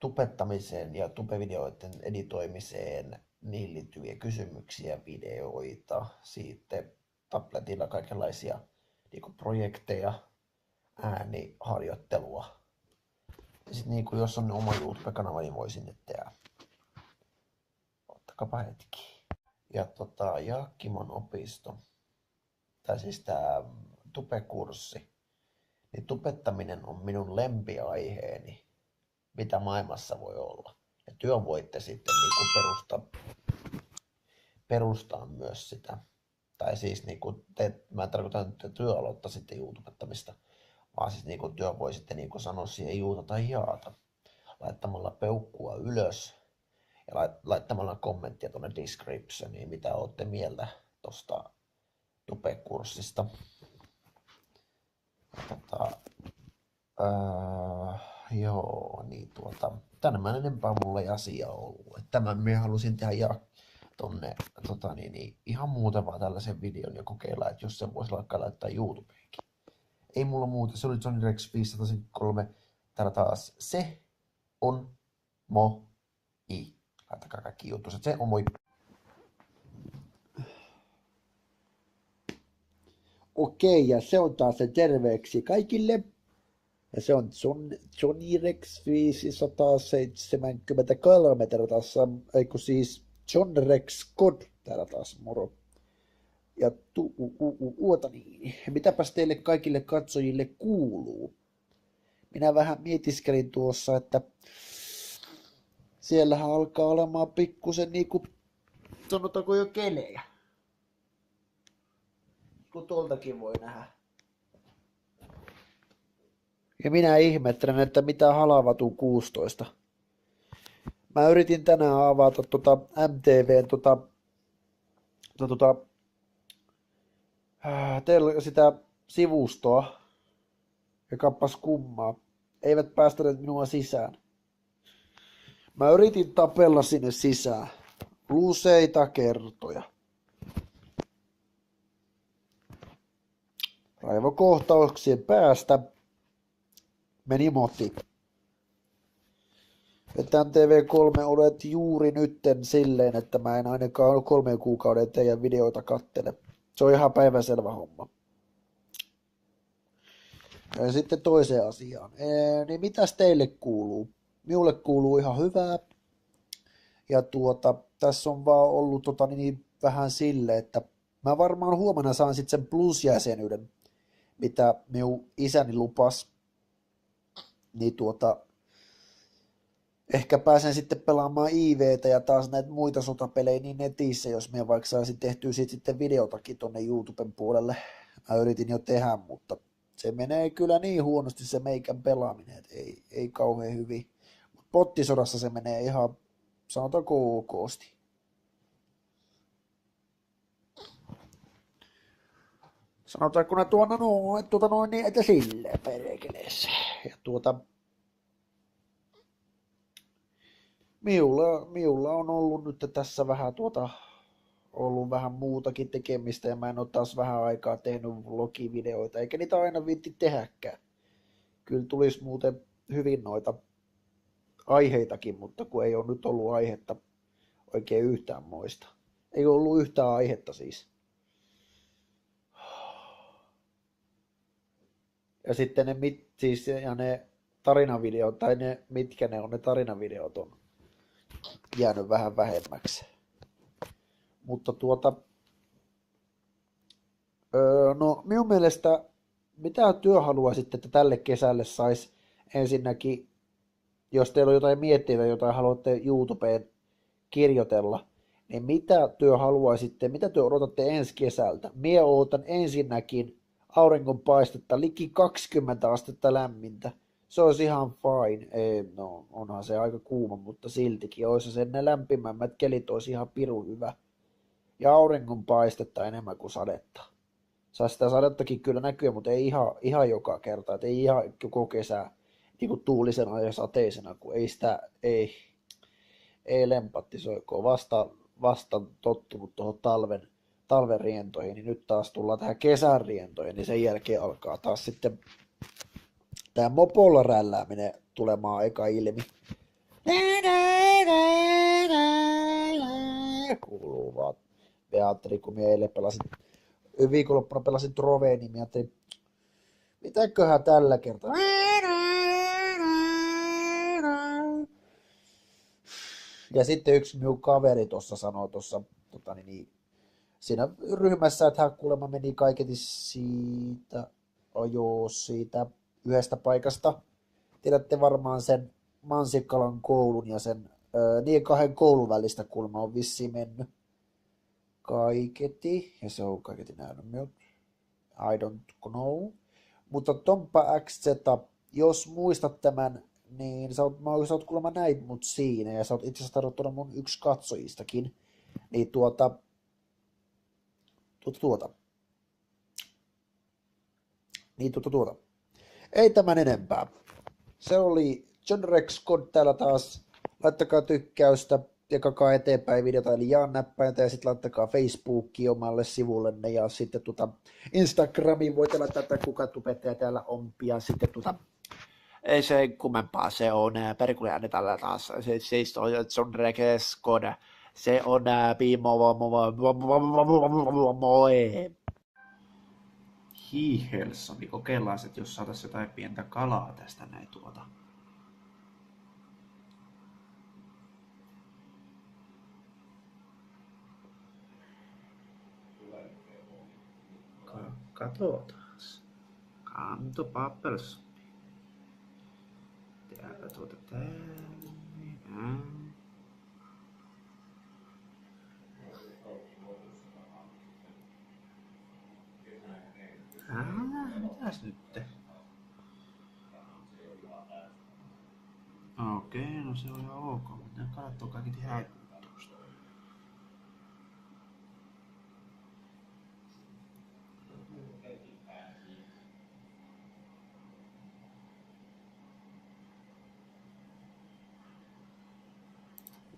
tubettamiseen ja tubevideoiden editoimiseen niihin liittyviä kysymyksiä, videoita, sitten tabletilla kaikenlaisia niinku projekteja, ääniharjoittelua. Ja sitten niinku, jos on oma YouTube-kanava, niin voi sinne tehdä. Ottakapa hetki. Ja Jaakkimon opisto, tai siis tää Tupe-kurssi, niin tubettaminen on minun lempiaiheeni, mitä maailmassa voi olla. Ja työ voitte sitten niinku perustaa myös sitä. Tai siis niinku mä tarkoitan, että työ aloittaa sitten YouTubettamista, vaan siis niinku työ voi sitten niinku sanoa siihen juuta tai jaata laittamalla peukkua ylös ja laittamalla kommenttia tuonne descriptioniin, mitä olette mieltä tosta Tupe-kurssista. Joo, niin tänne enempää mulla ei asiaa ollut. Tämän minä halusin tehdä tonne ihan muuten vaan tällaisen videon ja kokeilla, että jos se voisi laittaa YouTubeenkin. Ei mulla muuta, se oli Johnny Rex 503. Täällä taas se on moi. Laittakaa kaikki jutut, se on moi. Okei, ja se on taas se terveeksi kaikille. Ja se on Johnny Rex 573 täällä taas, eikö siis John Rex God täällä taas moro. Ja niin, mitäpäs teille kaikille katsojille kuuluu? Minä vähän mietiskelin tuossa, että siellähän alkaa olemaan pikkusen niinku, sanotaanko jo kelejä. kun tuoltakin voi nähdä. Ja minä ihmettelen, että mitä Halavatu 16. Mä yritin tänään avata MTVn sitä sivustoa. Ja kappas kummaa. Eivät päästäneet minua sisään. Mä yritin tapella sinne sisään. Useita kertoja. Raivokohtauksien päästä meni moti. Että MTV3 olet juuri nytten silleen, että mä en ainakaan 3 kuukauden teidän videoita kattele. Se on ihan päivänselvä homma. Ja sitten toiseen asiaan. Niin mitäs teille kuuluu? Minulle kuuluu ihan hyvää. Ja tässä on vaan ollut vähän silleen, että mä varmaan huomenna saan sitten sen Plus-jäsenyyden, mitä minun isäni lupas. Niin ehkä pääsen sitten pelaamaan IVtä ja taas näitä muita sotapelejä niin netissä, jos minä vaikka saisin tehtyä sitten videotakin tonne YouTuben puolelle. Mä yritin jo tehdä, mutta se menee kyllä niin huonosti se meikän pelaaminen, että ei kauhean hyvin. Mut pottisodassa se menee ihan, sanotaanko okosti. Sanotaanko ne niin, että silleen perkeleessä. Ja Miulla on ollut nyt tässä vähän ollut vähän muutakin tekemistä ja mä en ole taas vähän aikaa tehnyt vlogivideoita, eikä niitä aina viitti tehdäkään. Kyllä tulisi muuten hyvin noita aiheitakin, mutta kun ei ole nyt ollut aihetta oikein yhtään moista. Ei ollut yhtään aihetta siis. Ja sitten ne tarinavideot, tai mitkä ne on, ne tarinavideot on jäänyt vähän vähemmäksi. Mutta no minun mielestä mitä työ haluaisitte, että tälle kesälle saisi ensinnäkin, jos teillä on jotain mietteitä, jotain haluatte YouTubeen kirjoitella, niin mitä työ haluaisitte, mitä työ odotatte ensi kesältä? Mie ootan ensinnäkin auringonpaistetta, liki 20 astetta lämmintä. Se olisi ihan fine. Ei, no, onhan se aika kuuma, mutta siltikin. Olisi sen ne lämpimämmät kelit, olisi ihan pirun hyvä. Ja auringonpaistetta enemmän kuin sadetta. Saa sitä sadettakin kyllä näkyä, mutta ei ihan joka kerta. Et ei ihan koko kesä niin kuin tuulisena ja sateisena, kun ei sitä, ei lempatti soikoo. Vasta tottunut tuohon talven rientoihin, niin nyt taas tullaan tähän kesän rientoihin, niin sen jälkeen alkaa taas sitten tämä mopolla rällääminen tulemaan eka ilmi. Kuuluu vaan. Me ajattelin, kun minä eilen viikonloppuna pelasin Troveen, niin minä ajattelin, mitäköhän tällä kertaa. Ja sitten yksi minun kaveri tuossa sanoi siinä ryhmässä, että hän kuulemma meni kaiketi siitä yhdestä paikasta. Tiedätte varmaan sen Mansikkalan koulun ja sen niin 2 koulun välistä kuulemma on vissiin mennyt kaiketi. Ja se on kaiketi nähnyt minut. I don't know. Mutta Tompa XZ, jos muistat tämän, niin sä oot kuulemma näin mut siinä. Ja sä oot itse asiassa tarvittanut mun yksi katsojistakin. Niin Ei tämän enempää. Se oli John Rex Cod täällä taas. Laittakaa tykkäystä, jakakaa eteenpäin videota, eli jaan näppäintä ja sitten laittakaa Facebookiin omalle sivullenne ja sitten Instagramiin voitte laittaa, että kuka tubettaja täällä on ja sitten ei se kummempaa, se on perkuliääni tällä taas, se on John Rex Cod, se on moi. Hiihelsson, niin kokeillaan, että jos saataisiin jotain pientä kalaa tästä näin Katsotaan. Kanto Pappels. Tehdäänpä täällä. mitäs nyt? Okei, no se on ihan ok, mutta ne kannattaa kaikki tehdä tuosta.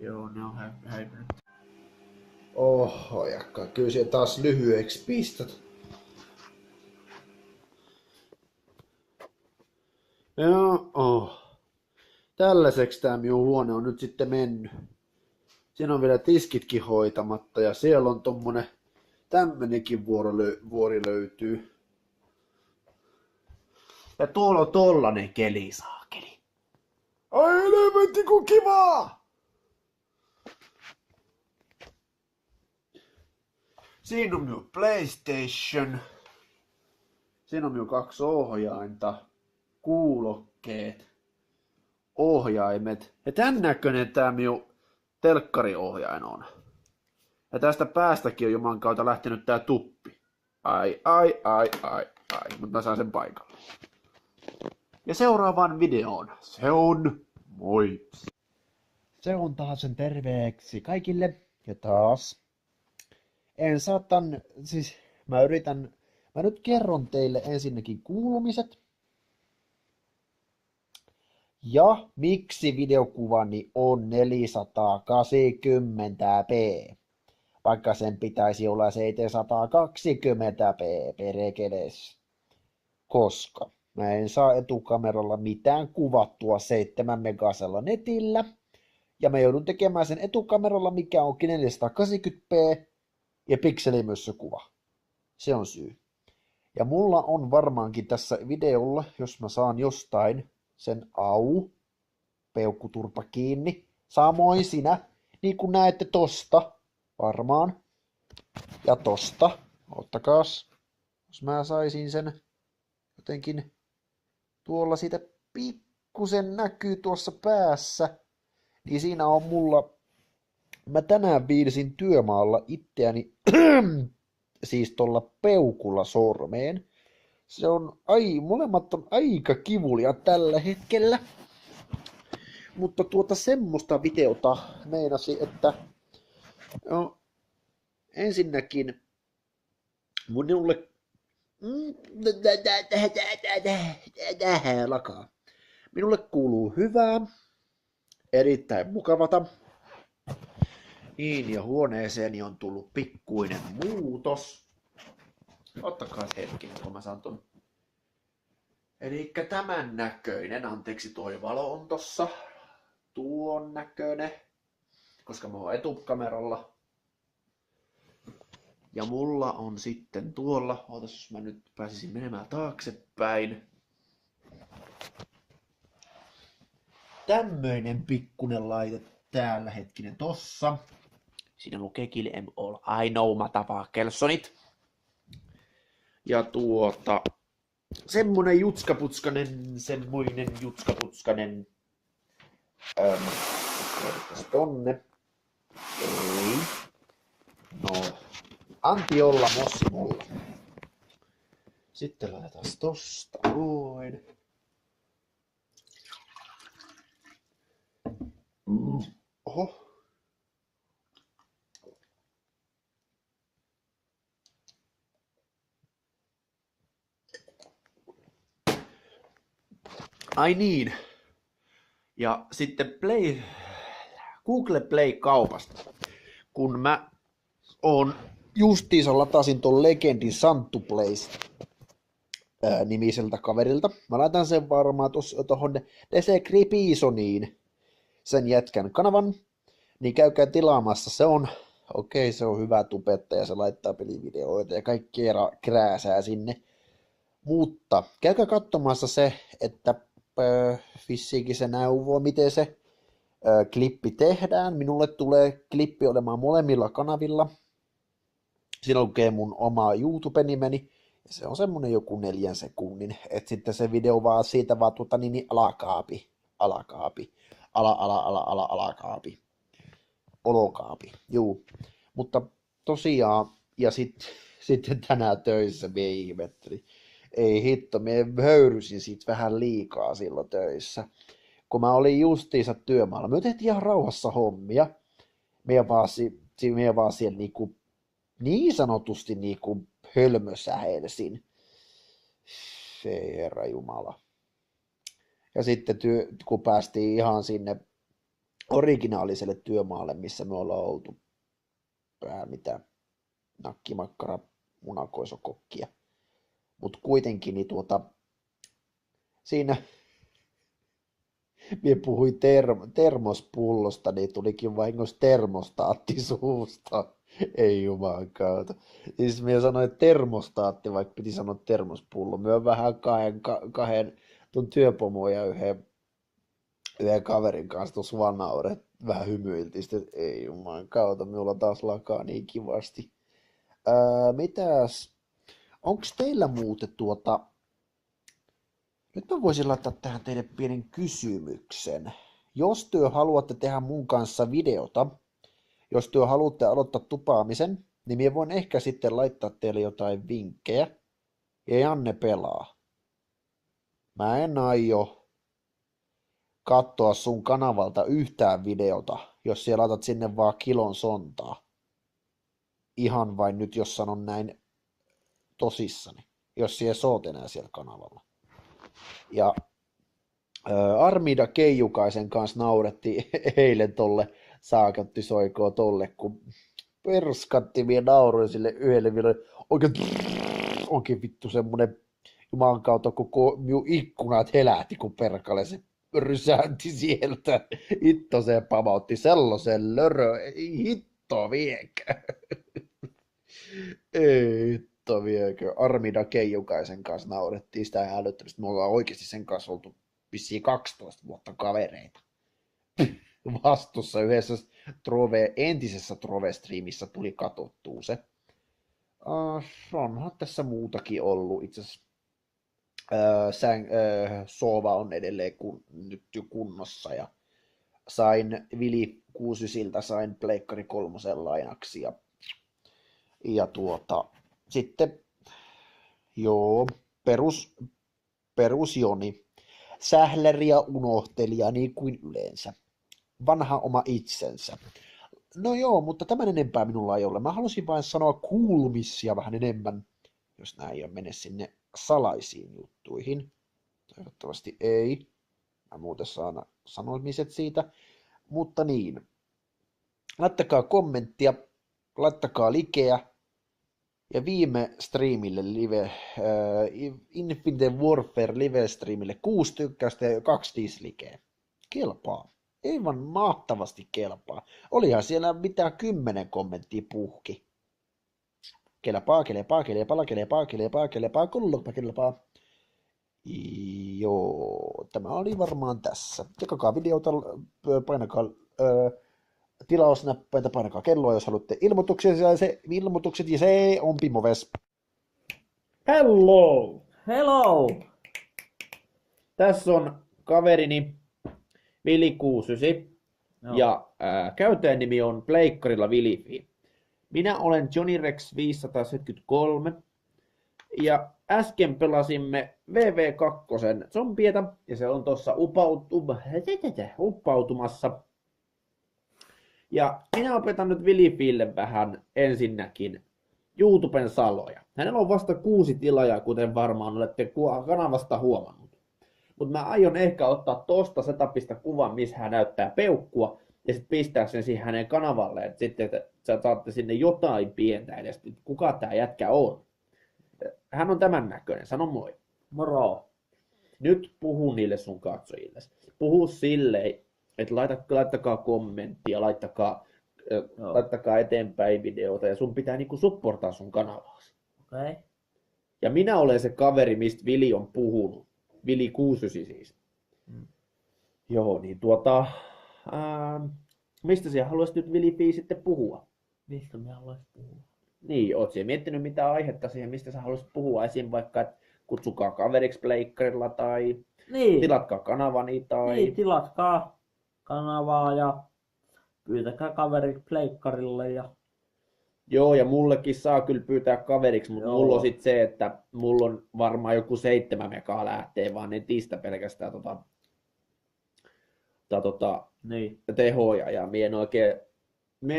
Joo, ne on häipynyt. Oho, jakka, kyllä se taas lyhyeksi pistät. Joo, tällaiseksi tää minun huone on nyt sitten mennyt. Siinä on vielä tiskitkin hoitamatta ja siellä on tommonen tämmönenkin vuori löytyy. Ja tuolla on tollanen kelisaakeli. Ai helvetti kun kivaa! Siinä on minun PlayStation. Siinä on minun 2 ohjainta, kuulokkeet, ohjaimet. Ja tän näköinen tää minun telkkariohjain on. Ja tästä päästäkin on juman kautta lähtenyt tää tuppi. Ai. Mutta mä saan sen paikalle. Ja seuraavaan videoon. Se on moi. Se on taas sen terveeksi kaikille. Ja taas. Mä nyt kerron teille ensinnäkin kuulumiset. Ja miksi videokuvani on 480p, vaikka sen pitäisi olla 720p perekeles. Koska mä en saa etukameralla mitään kuvattua 7 megasella netillä. Ja mä joudun tekemään sen etukameralla, mikä onkin 480p ja pikselimössökuva. Se on syy. Ja mulla on varmaankin tässä videolla, jos mä saan jostain sen peukkuturpa kiinni. Samoin sinä, niin kuin näette tosta, varmaan. Ja tosta, ottakaas, jos mä saisin sen jotenkin tuolla siitä pikkusen näkyy tuossa päässä, niin siinä on mulla, mä tänään viilsin työmaalla itseäni, siis tuolla peukulla sormeen. Se on, molemmat on aika kivulia tällä hetkellä. Mutta semmoista videota meinasi, että ensinnäkin minulle minulle kuuluu hyvää, erittäin mukavata. Niin, ja huoneeseeni on tullut pikkuinen muutos. Ottakaa hetki, kun mä saan ton. Elikkä tämän näköinen, anteeksi toi valo on tossa. Tuon näköinen, koska mä oon etukameralla. Ja mulla on sitten tuolla, ootas jos mä nyt pääsisin menemään taaksepäin. Tämmöinen pikkunen laite täällä, hetkinen tossa. Siinä lukee Kill em all, I know matavaa Kelsonit. Ja semmonen semmoinen jutskaputskanen. Tonne. Ei. No. Anti olla mossi mulla. Sitten laitetaan tosta noin. Oho. Ai niin. Ja sitten Google Play-kaupasta. Kun mä oon justiinsa latasin ton Legendin Santtu Plays nimiseltä kaverilta. Mä laitan sen varmaan tohon DC Creepysoniin sen jätkän kanavan. Niin käykää tilaamassa. Se on se on hyvä tubettaja. Se laittaa pelivideoita ja kaikkea krääsää sinne. Mutta käykää katsomassa se, että vissiinkin se neuvoo, miten se klippi tehdään. Minulle tulee klippi olemaan molemmilla kanavilla. Siinä lukee mun oma YouTube-nimeni. Ja se on semmonen joku 4 sekunnin. Että sitten se video vaan siitä vaan alakaapi. Alakaapi. Olokaapi. Juu. Mutta tosiaan, ja sitten tänään töissä me ihmettelin, ei hitto, minä höyrysin siitä vähän liikaa silloin töissä. Kun mä olin justiinsa työmaalla, me tehtiin ihan rauhassa hommia. Minä vaan siellä niin sanotusti hölmösähelsin. Se herra jumala. Ja sitten kun päästiin ihan sinne originaaliselle työmaalle, missä me ollaan oltu mitä nakkimakkara, munakoisokokkia. Mutta kuitenkin niin siinä minä puhuin termospullosta, niin tulikin vahingossa termostaatti suusta. Ei juman kautta. Siis minä sanoin termostaatti, vaikka piti sanoa termospullo. Minä vähän kahden tuon työpomon ja yhden kaverin kanssa tuossa vaan nauret. Vähän hymyiltiin, sitten ei juman kautta, minulla taas lakaa niin kivasti. Mitäs? Onks teillä muuten nyt mä voisin laittaa tähän teille pienen kysymyksen. Jos työ haluatte tehdä mun kanssa videota, jos työ haluatte aloittaa tupaamisen, niin minä voin ehkä sitten laittaa teille jotain vinkkejä. Ja Janne pelaa. Mä en aio katsoa sun kanavalta yhtään videota, jos siellä laitat sinne vaan kilon sontaa. Ihan vain nyt, jos sanon näin tosissani, jos siellä oot enää siellä kanavalla. Ja Armida Keijukaisen kanssa naurettiin eilen tolle, saakatti soikoo tolle, kun perskatti vielä nauroin sille yhdelle vielä, oikein vittu semmonen juman kautta koko minun ikkunat helähti, kun perkale se rysäänti sieltä. Hitto se pamautti sellaisen lörö, ei hitto viekä. Ei hitto viekä. Armida Keijukaisen kanssa naurettiin sitä älyttömästi. Me ollaan oikeasti sen kanssa oltu vissiin 12 vuotta kavereita. Vastussa yhdessä entisessä Trove-striimissä tuli katsottua se. Onhan tässä muutakin ollut. Itse asiassa Soova on edelleen nyt jo kunnossa. Ja sain Vili 69, sain Pleikkari 3 lainaksi. Ja sitten joo, perus Joni. Sähleriä unohtelija niin kuin yleensä. Vanha oma itsensä. No joo, mutta tämän enempää minulla ei ole. Mä halusin vain sanoa kuulumissia vähän enemmän, jos nämä ei ole mene sinne salaisiin juttuihin. Toivottavasti ei. Mä muuten saan sanomiset siitä. Mutta niin. Laittakaa kommenttia, laittakaa likeä. Ja viime streamille Infinite Warfare live-streamille 6 tykkäystä ja 2 dislikeä. Kelpaa. Aivan mahtavasti kelpaa. Olihan siellä mitään 10 kommenttia puhki. Kelpaa. Joo, tämä oli varmaan tässä. Jakakaa videota, painakaa tilausnäppäintä, painakaa kelloa, jos haluatte ilmoitukset, ja se on Pimoves. Hello! Hello! Tässä on kaverini Vili 69 ja käyttäjän nimi on Pleikkarilla Vilifi. Minä olen Johnny Rex 573 ja äsken pelasimme VV2 zombieta ja se on tuossa uppautumassa. Ja minä opetan nyt Vilifille vähän ensinnäkin YouTuben saloja. Hänellä on vasta 6 tilaajaa, kuten varmaan olette kanavasta huomannut. Mutta mä aion ehkä ottaa tosta setupista kuvan, missä hän näyttää peukkua, ja sitten pistää sen siihen hänen kanavalleen, että sitten että saatte sinne jotain pientä edes, että kuka tää jätkä on. Hän on tämän näköinen, sano moi. Moro. Nyt puhu niille sun katsojille. Puhu silleen, että laittakaa kommenttia, laittakaa eteenpäin videota, ja sun pitää niinku supportaa sun kanavaasi. Okei. Ja minä olen se kaveri, mistä Vili on puhunut. Vili 69 siis. Joo, niin mistä sinä haluaisit nyt Vili sitten puhua? Mistä minä haluaisin puhua? Niin, oot sinä miettinyt mitä aihetta siihen, mistä sä haluaisit puhua? Esim. Vaikka, että kutsukaa kaveriksi pleikkarilla tai tilatkaa kanavani tai... Niin, tilatkaa kanavaa ja pyytäkää kaveriksi pleikkarille ja Joo, ja mullekin saa kyllä pyytää kaveriksi, mutta Joo. mulla on sit se, että mulla on varmaan joku 7 megaa lähtee vaan netistä pelkästään Niin. tehoja, ja mie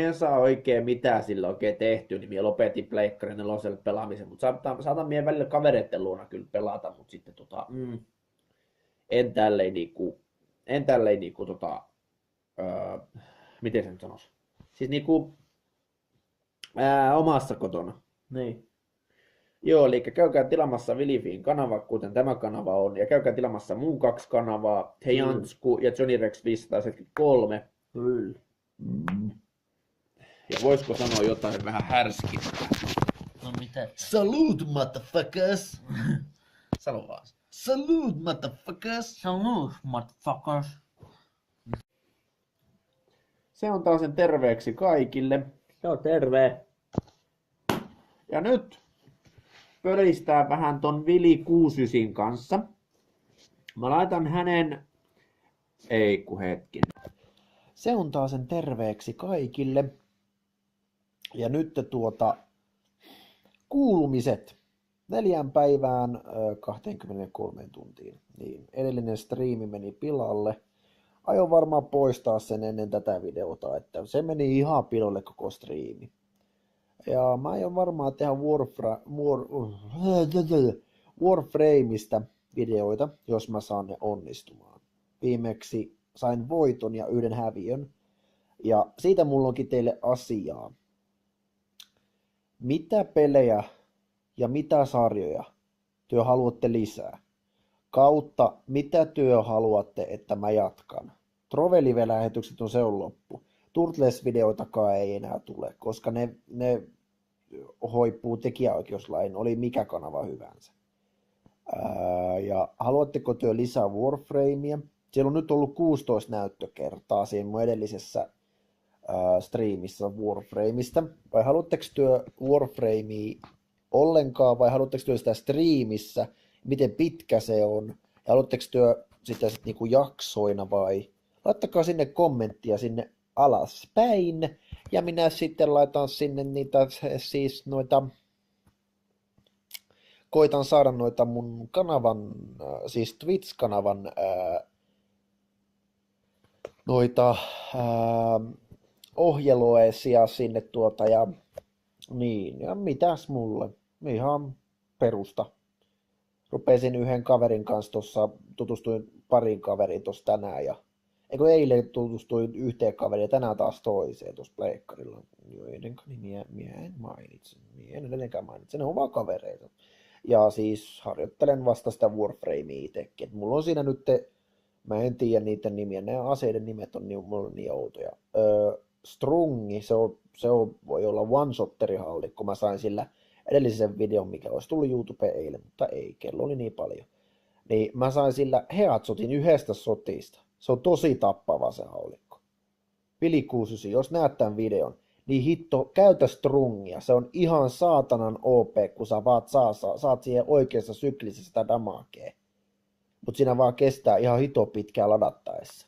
en saa oikein mitään sillä oikein tehtyä, niin mie lopetin Pleikkari 4 pelaamisen, mutta saatan mie välillä kavereiden luona kyllä pelata, mutta sitten en tälleen öö, miten sen sanois? Siis omassa kotona. Niin. Joo, eli käykää tilamassa Wilifin kanava, kuten tämä kanava on, ja käykää tilamassa mun 2 kanavaa, Hejansku ja Johnny Rex 573. Kyllä. Ja voisiko sanoa jotain vähän härskimpää? No mitä? Salute, motherfuckers! Sano vaan. Salute, motherfuckers! Salute, motherfuckers. Se on taas sen terveeksi kaikille. Joo, terve. Ja nyt pölistää vähän ton Vili 69 kanssa. Mä laitan hänen... Ei kun hetki. Se on taas sen terveeksi kaikille. Ja nyt kuulumiset 4 päivään 23 tuntiin. Niin edellinen striimi meni pilalle. Aion varmaan poistaa sen ennen tätä videota, että se meni ihan pilalle koko striimi. Ja mä aion varmaan tehdä Warframeista videoita, jos mä saan ne onnistumaan. Viimeksi sain voiton ja 1 häviön. Ja siitä mulla onkin teille asiaa. Mitä pelejä ja mitä sarjoja työ haluatte lisää? Kautta mitä työ haluatte, että mä jatkan? Trove-live-lähetykset se on loppu. Turtles-videoitakaan ei enää tule, koska ne hoipuu tekijäoikeuslain, oli mikä kanava hyvänsä. Ja haluatteko työ lisää Warframea? Siellä on nyt ollut 16 näyttökertaa siinä mun edellisessä striimissä Warframeista. Vai haluatteko työ Warframea ollenkaan, vai haluatteko työ sitä striimissä? Miten pitkä se on? Ja haluatteko työ sitä sit niinku jaksoina, vai laittakaa sinne kommenttia sinne alaspäin. Ja minä sitten laitan sinne koitan saada noita mun kanavan, siis Twitch-kanavan ohjeluesia sinne ja mitäs mulle, ihan perusta. Rupesin yhden kaverin kanssa tutustuin pariin kaveriin tuossa tänään eilen tutustuin yhteen kaveriin ja tänään taas toiseen tuossa pleikkarilla, joiden nimiä en mainitse, en edelleenkään mainitse, ne on vaan kavereita. Ja siis harjoittelen vasta sitä Warframea itsekin. Mulla on siinä nyt, mä en tiedä niiden nimiä, ne aseiden nimet on mulla niin outoja. Strungi, se voi olla one-shotterihallikko, mä sain sillä edellisen videon, mikä olisi tullut YouTubeen eilen, mutta ei, kello oli niin paljon. Niin mä sain sillä headsotin 1 shotista. Se on tosi tappava se haulikko. Vili 69, jos näet tämän videon, niin hitto, käytä strungia. Se on ihan saatanan OP, kun sä saat siihen oikeassa syklissä sitä damakea. Mut siinä vaan kestää ihan hito pitkään ladattaessa.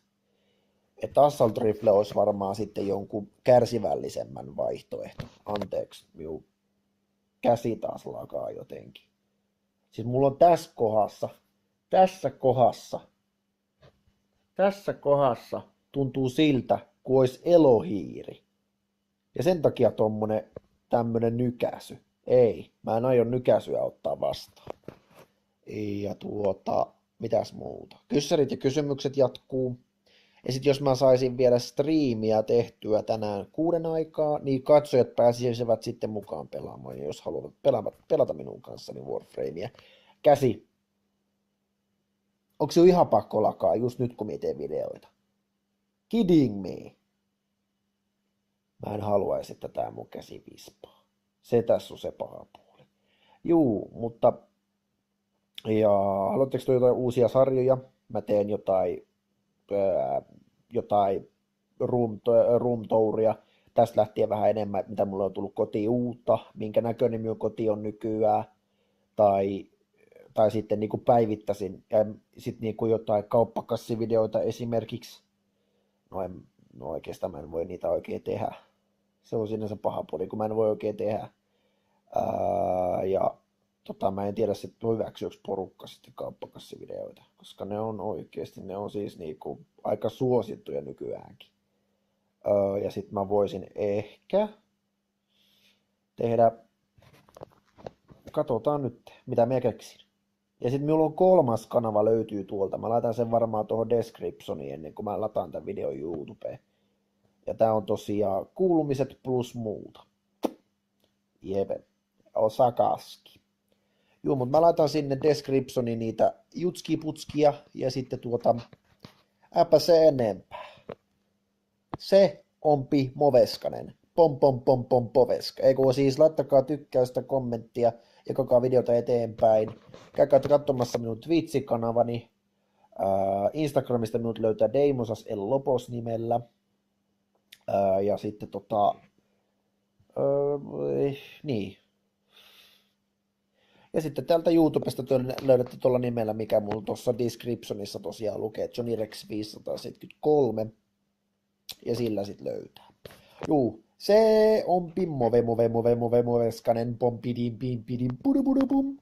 Että Assault Rifle olisi varmaan sitten jonkun kärsivällisemmän vaihtoehto. Anteeksi, minun käsi taas lakaa jotenkin. Siis mulla on tässä kohdassa tuntuu siltä, kuin olisi elohiiri. Ja sen takia tämmönen nykäsy. Ei, mä en aio nykäsyä ottaa vastaan. Ja mitäs muuta. Kyssärit ja kysymykset jatkuu. Ja sitten jos mä saisin vielä striimiä tehtyä tänään 6 aikaa, niin katsojat pääsisivät sitten mukaan pelaamaan. Ja jos haluavat pelata minun kanssani Warframea. Käsi. Onko se ihan pakko lakaa just nyt, kun mä teen videoita? Kidding me. Mä en haluaisi, että tää mun käsi vispaa. Se tässä on se paha puoli. Juu, mutta ja haluatteko te jotain uusia sarjoja? Mä teen jotain room touria. Tästä lähtien vähän enemmän, mitä mulla on tullut kotiin uutta, minkä näköinen minun koti on nykyään. Tai sitten niin kuin päivittäisin. Ja sitten niin kuin jotain kauppakassivideoita esimerkiksi. No oikeastaan mä en voi niitä oikein tehdä. Se on sinänsä paha puoli, kun mä en voi oikein tehdä. Ja mä en tiedä sitten hyväksyykö porukka sitten kauppakassivideoita, koska ne on oikeasti, ne on siis niinku aika suosittuja nykyäänkin. Ja sitten mä voisin ehkä tehdä, katsotaan nyt, mitä mä keksin. Ja sitten minulla on 3. kanava löytyy tuolta. Mä laitan sen varmaan tuohon descriptioniin ennen kuin mä lataan tämän videon YouTubeen. Ja tää on tosiaan kuulumiset plus muuta. Jebe. Osakaski. Juu, mutta mä laitan sinne descriptioniin niitä jutskiputskia ja sitten äpä se enempää. Se ompi Moveskanen. Pom poveska. Eikö siis laittakaa tykkäystä, kommenttia ja koko videota eteenpäin. Käykää katsomassa minun Twitch-kanavani. Instagramista minut löytää Deimosas El Lopos nimellä. Ja sitten niin. Ja sitten täältä YouTubesta löydätte tuolla nimellä, mikä mulla tuossa descriptionissa tosiaan lukee, Johnny Rex 573. Ja sillä sitten löytää. Juu, se on Moveskanen pompidin pimpidin pudupudupum.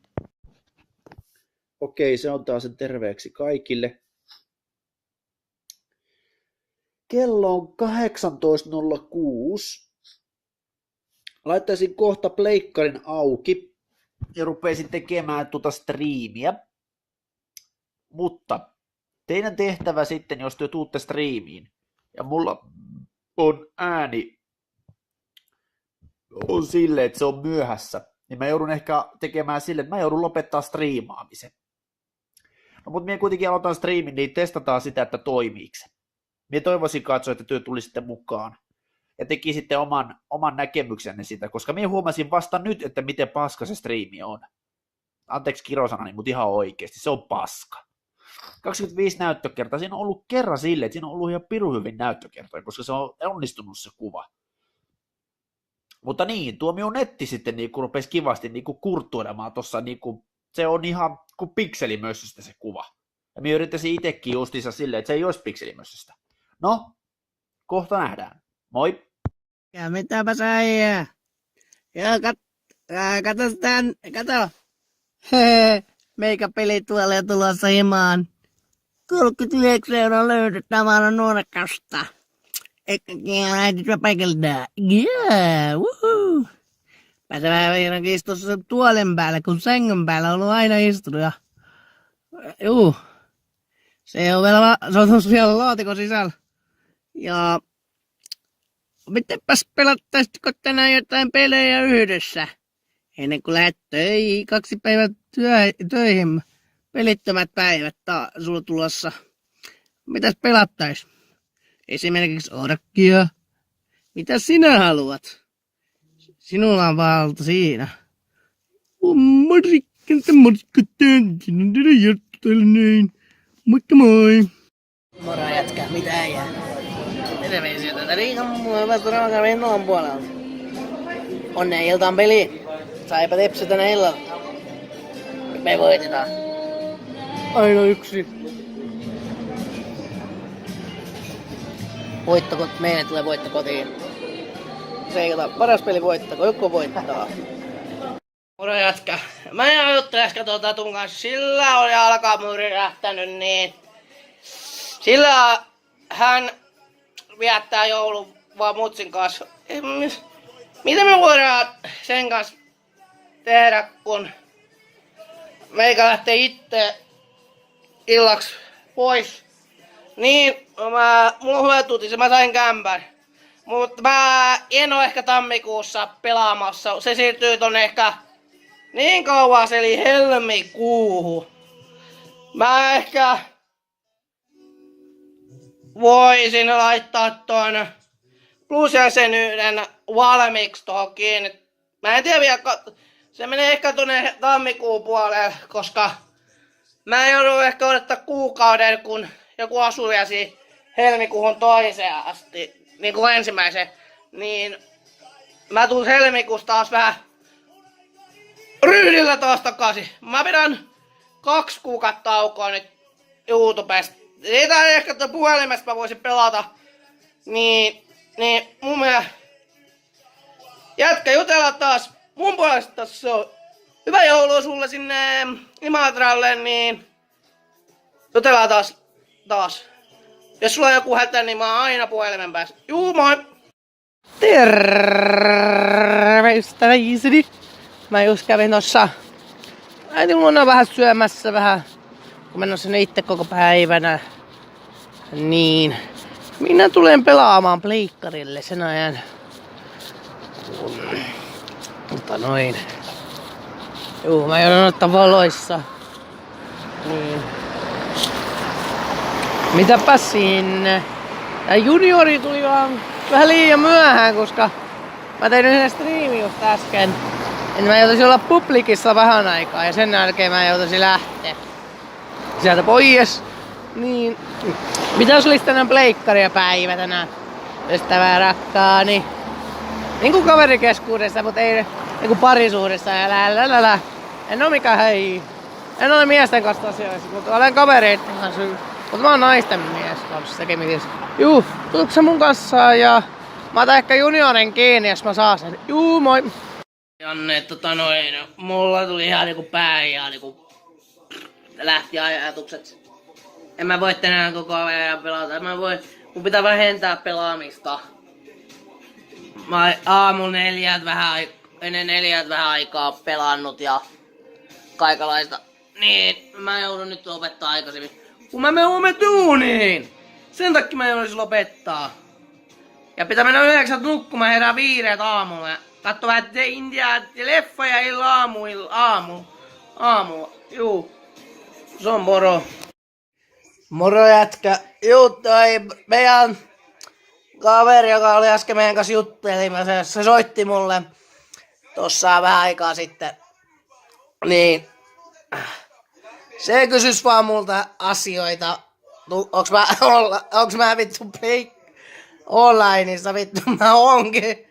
Okei, se on taas sen terveeksi kaikille. Kello on 18.06. Laittaisin kohta pleikkarin auki ja rupeisin tekemään striimiä. Mutta teidän tehtävä sitten, jos te tuutte striimiin, ja mulla on ääni on silleen, että se on myöhässä, niin mä joudun ehkä tekemään silleen, että mä joudun lopettaa striimaamisen. No, mutta minä kuitenkin aloitan striimin, niin testataan sitä, että toimiiko se. Minä toivoisin katsoa, että työ tulisitte mukaan ja tekisitte oman näkemyksenne sitä, koska minä huomasin vasta nyt, että miten paska se striimi on. Anteeksi kirosanani, mutta ihan oikeasti, se on paska. 25 näyttökertaa, siinä on ollut kerran silleen, että siinä on ollut ihan pirun hyvin näyttökertoja, koska se on onnistunut se kuva. Mutta niin, tuo minun netti sitten niin rupesi kivasti niin kurttuilemaan tuossa, niin se on ihan kuin pikselimössöstä se kuva. Ja minä yrittäisin itsekin justiinsa silleen, että se ei olisi pikselimössöstä. No, kohta nähdään. Moi! Ja mitäpä äijää? Joo, kato. Meikä peli tuolla jo tulossa himaan. 39 € löydettävänä nuorekasta. Eikä lähdetä paikalta. Yeah, wuhuu. Pääsee vähän vihdoinkin istua sen tuolin päällä, kun sängyn päällä on ollut aina istunut. Juu. Se on tuossa vielä laatikon sisällä. Ja mitenpäs pelattaisitko tänään jotain pelejä yhdessä? Ennen kuin lähdet 2 päivää töihin. Pelittömät päivät sulla tulossa. Mitäs pelattais? Esimerkiksi orkkia. Mitä sinä haluat? Sinulla on valta siinä. Moikka moi! Moro jätkä, mitä äijää? Terveisiä tätä Riikan muovasta Raakarin noon puolelta. Onnea iltaan peliin. Saipa tepsi tänä illalla. Me voitetaan. Aina yksi. Voitto, meille tulee voitto kotiin. Se ei ole paras peli voittako, joku voittaa. Moro jätkä. Mä juttelin äsken Tatun kanssa. Sillä oli jalkamuri lähtänyt niin. Sillä hän viettää joulun vaan mutsin kanssa. Mitä me voidaan sen kanssa tehdä, kun meikä lähtee itse illaksi pois? Niin, mulla on hyvä tutis, mä sain kämpän. Mutta mä en oo ehkä tammikuussa pelaamassa. Se siirtyy tonne ehkä niin kauas, eli helmikuuhun. Mä ehkä voisin laittaa ton plusjäsenyyden valmiiksi tohon kiinni. Mä en tiedä vielä, se menee ehkä tonne tammikuun puolelle, koska mä joudun ehkä odottaa kuukauden, kun joku asuu jäsi helmikuuhun toiseen asti, niin kuin ensimmäisen. Niin mä tuun helmikuusta taas vähän ryhdillä taas takaisin. Mä pidän 2 kuukautta taukoa nyt YouTubesta. Siitä ehkä puhelimesta mä voisin pelata. Niin mun mielestä Jätkä, jutella taas. Mun puolesta se on hyvää joulua sulle sinne Imatralle, niin jutellaan taas. Jos sulla on joku hätä, niin mä oon aina puhelimen päässä. Juu, moi! Terveistä väiseni. Mä just kävin tossa äitin luona vähän syömässä kun mennä sinne itse koko päivänä. Niin minä tulen pelaamaan pleikkarille sen ajan. Mutta noin. Juu, mä joudun ottaa valoissa. Niin. Mitäpä sinne? Tää juniori tuli vaan vähän liian myöhään, koska mä tein yhden striimin just äsken. Et mä joutuisin olla publikissa vähän aikaa ja sen jälkeen mä joutuisin lähteä sieltä pois. Niin. Mitäs olisi tänään pleikkaria päivä tänään? Ystävää rakkaani. Niinku kaverikeskuudessa, mut ei niinku parisuudessa ja lälälälä. En oo mikään hei. En ole miesten kanssa asioissa, mutta olen kavereitten kanssa. Mutta mä oon naisten mies kanssa tekemisissä. Juu, tuutko sä mun kanssa ja mä otan ehkä juniorin kiinni, jos mä saan sen. Juu, moi! Janne, mulla tuli ihan niinku pää ja niinku lähti ajatukset. En mä voi tänään koko ajan pelata. Mun pitää vähentää pelaamista. Mä aamulla ennen 4 vähän aikaa pelannut ja kaikenlaista. Niin, mä joudun nyt lopettaa aikaisemmin. Kun mä menen duuniin! Sen takia mä jouduin lopettaa. Ja pitää mennä 9 nukkumaan, herää 5 aamulla. Katso vähän leffoja aamulla. Juu. Se on moro. Moro jätkä. Juu, toi meidän kaveri, joka oli äsken meidän kanssa juttelimassa, se soitti mulle tossa vähän aikaa sitten. Niin. Se kysys vaan multa asioita. Onks mä vittu onlineissa vittu mä onkin.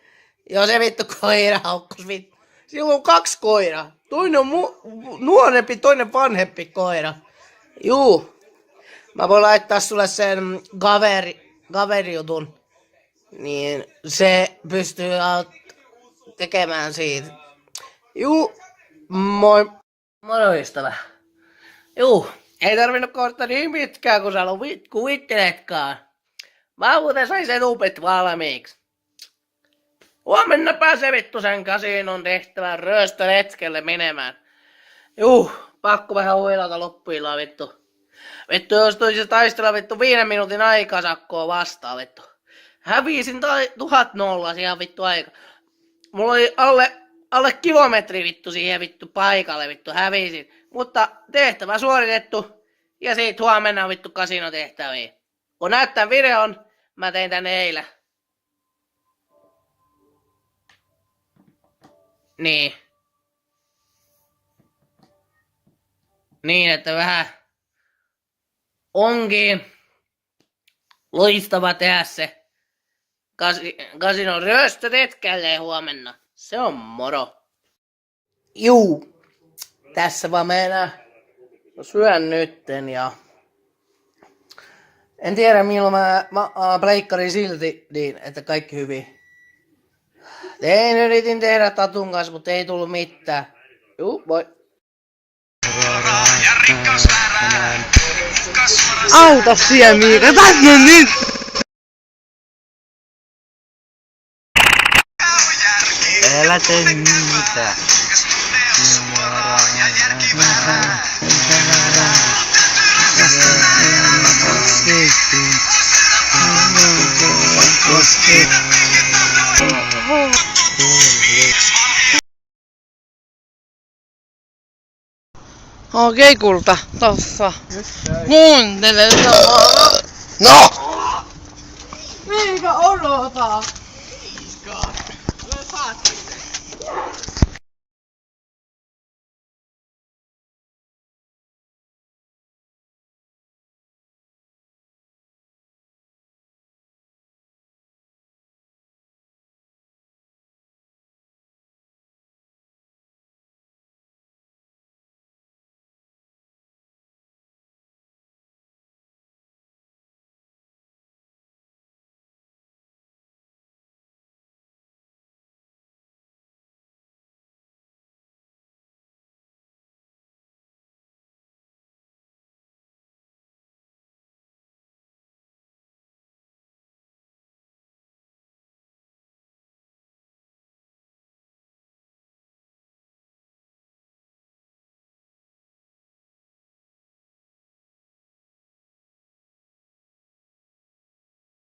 Joo, se vittu koira haukkos vittu. Sillä on 2 koiraa. Toinen on nuorempi, toinen vanhempi koira. Juu. Mä voin laittaa sulle sen kaverijutun. Niin se pystyy tekemään siitä. Juu. Moi. Moro ystävä. Juu. Ei tarvinnut kohta niin pitkään kun sä kuvitteletkaan. Mä muuten sain sen upit valmiiksi. Huomenna pääsee vittu sen kasinon tehtävän röstöletkelle menemään. Juu, pakko vähän huilata loppuillaan vittu. Vittu jos tulisi taistella vittu 5 minuutin aikasakkoa vastaan vittu. Hävisin 1000 ihan vittu aika. Mulla oli alle kilometri vittu siihen vittu paikalle vittu hävisin. Mutta tehtävä suoritettu ja siitä huomenna vittu kasinotehtäviin. Kun näet tän videon, mä tein tän eilen. Niin, että vähän onkin loistava tehdä se kasinon ryöstöretkelleen huomenna. Se on moro. Juu, tässä vaan mennään. Syön nytten ja en tiedä milloin mä pleikkarin silti niin, että kaikki hyvin. Yritin tehdä Tatun kanssa, mutta ei tullut mitään. Juu, moi. Auta siellä Miika, tänne nyt! Älä tee mitään. Okei kulta, tossa. Kuuntele No! Miika odota! Miika!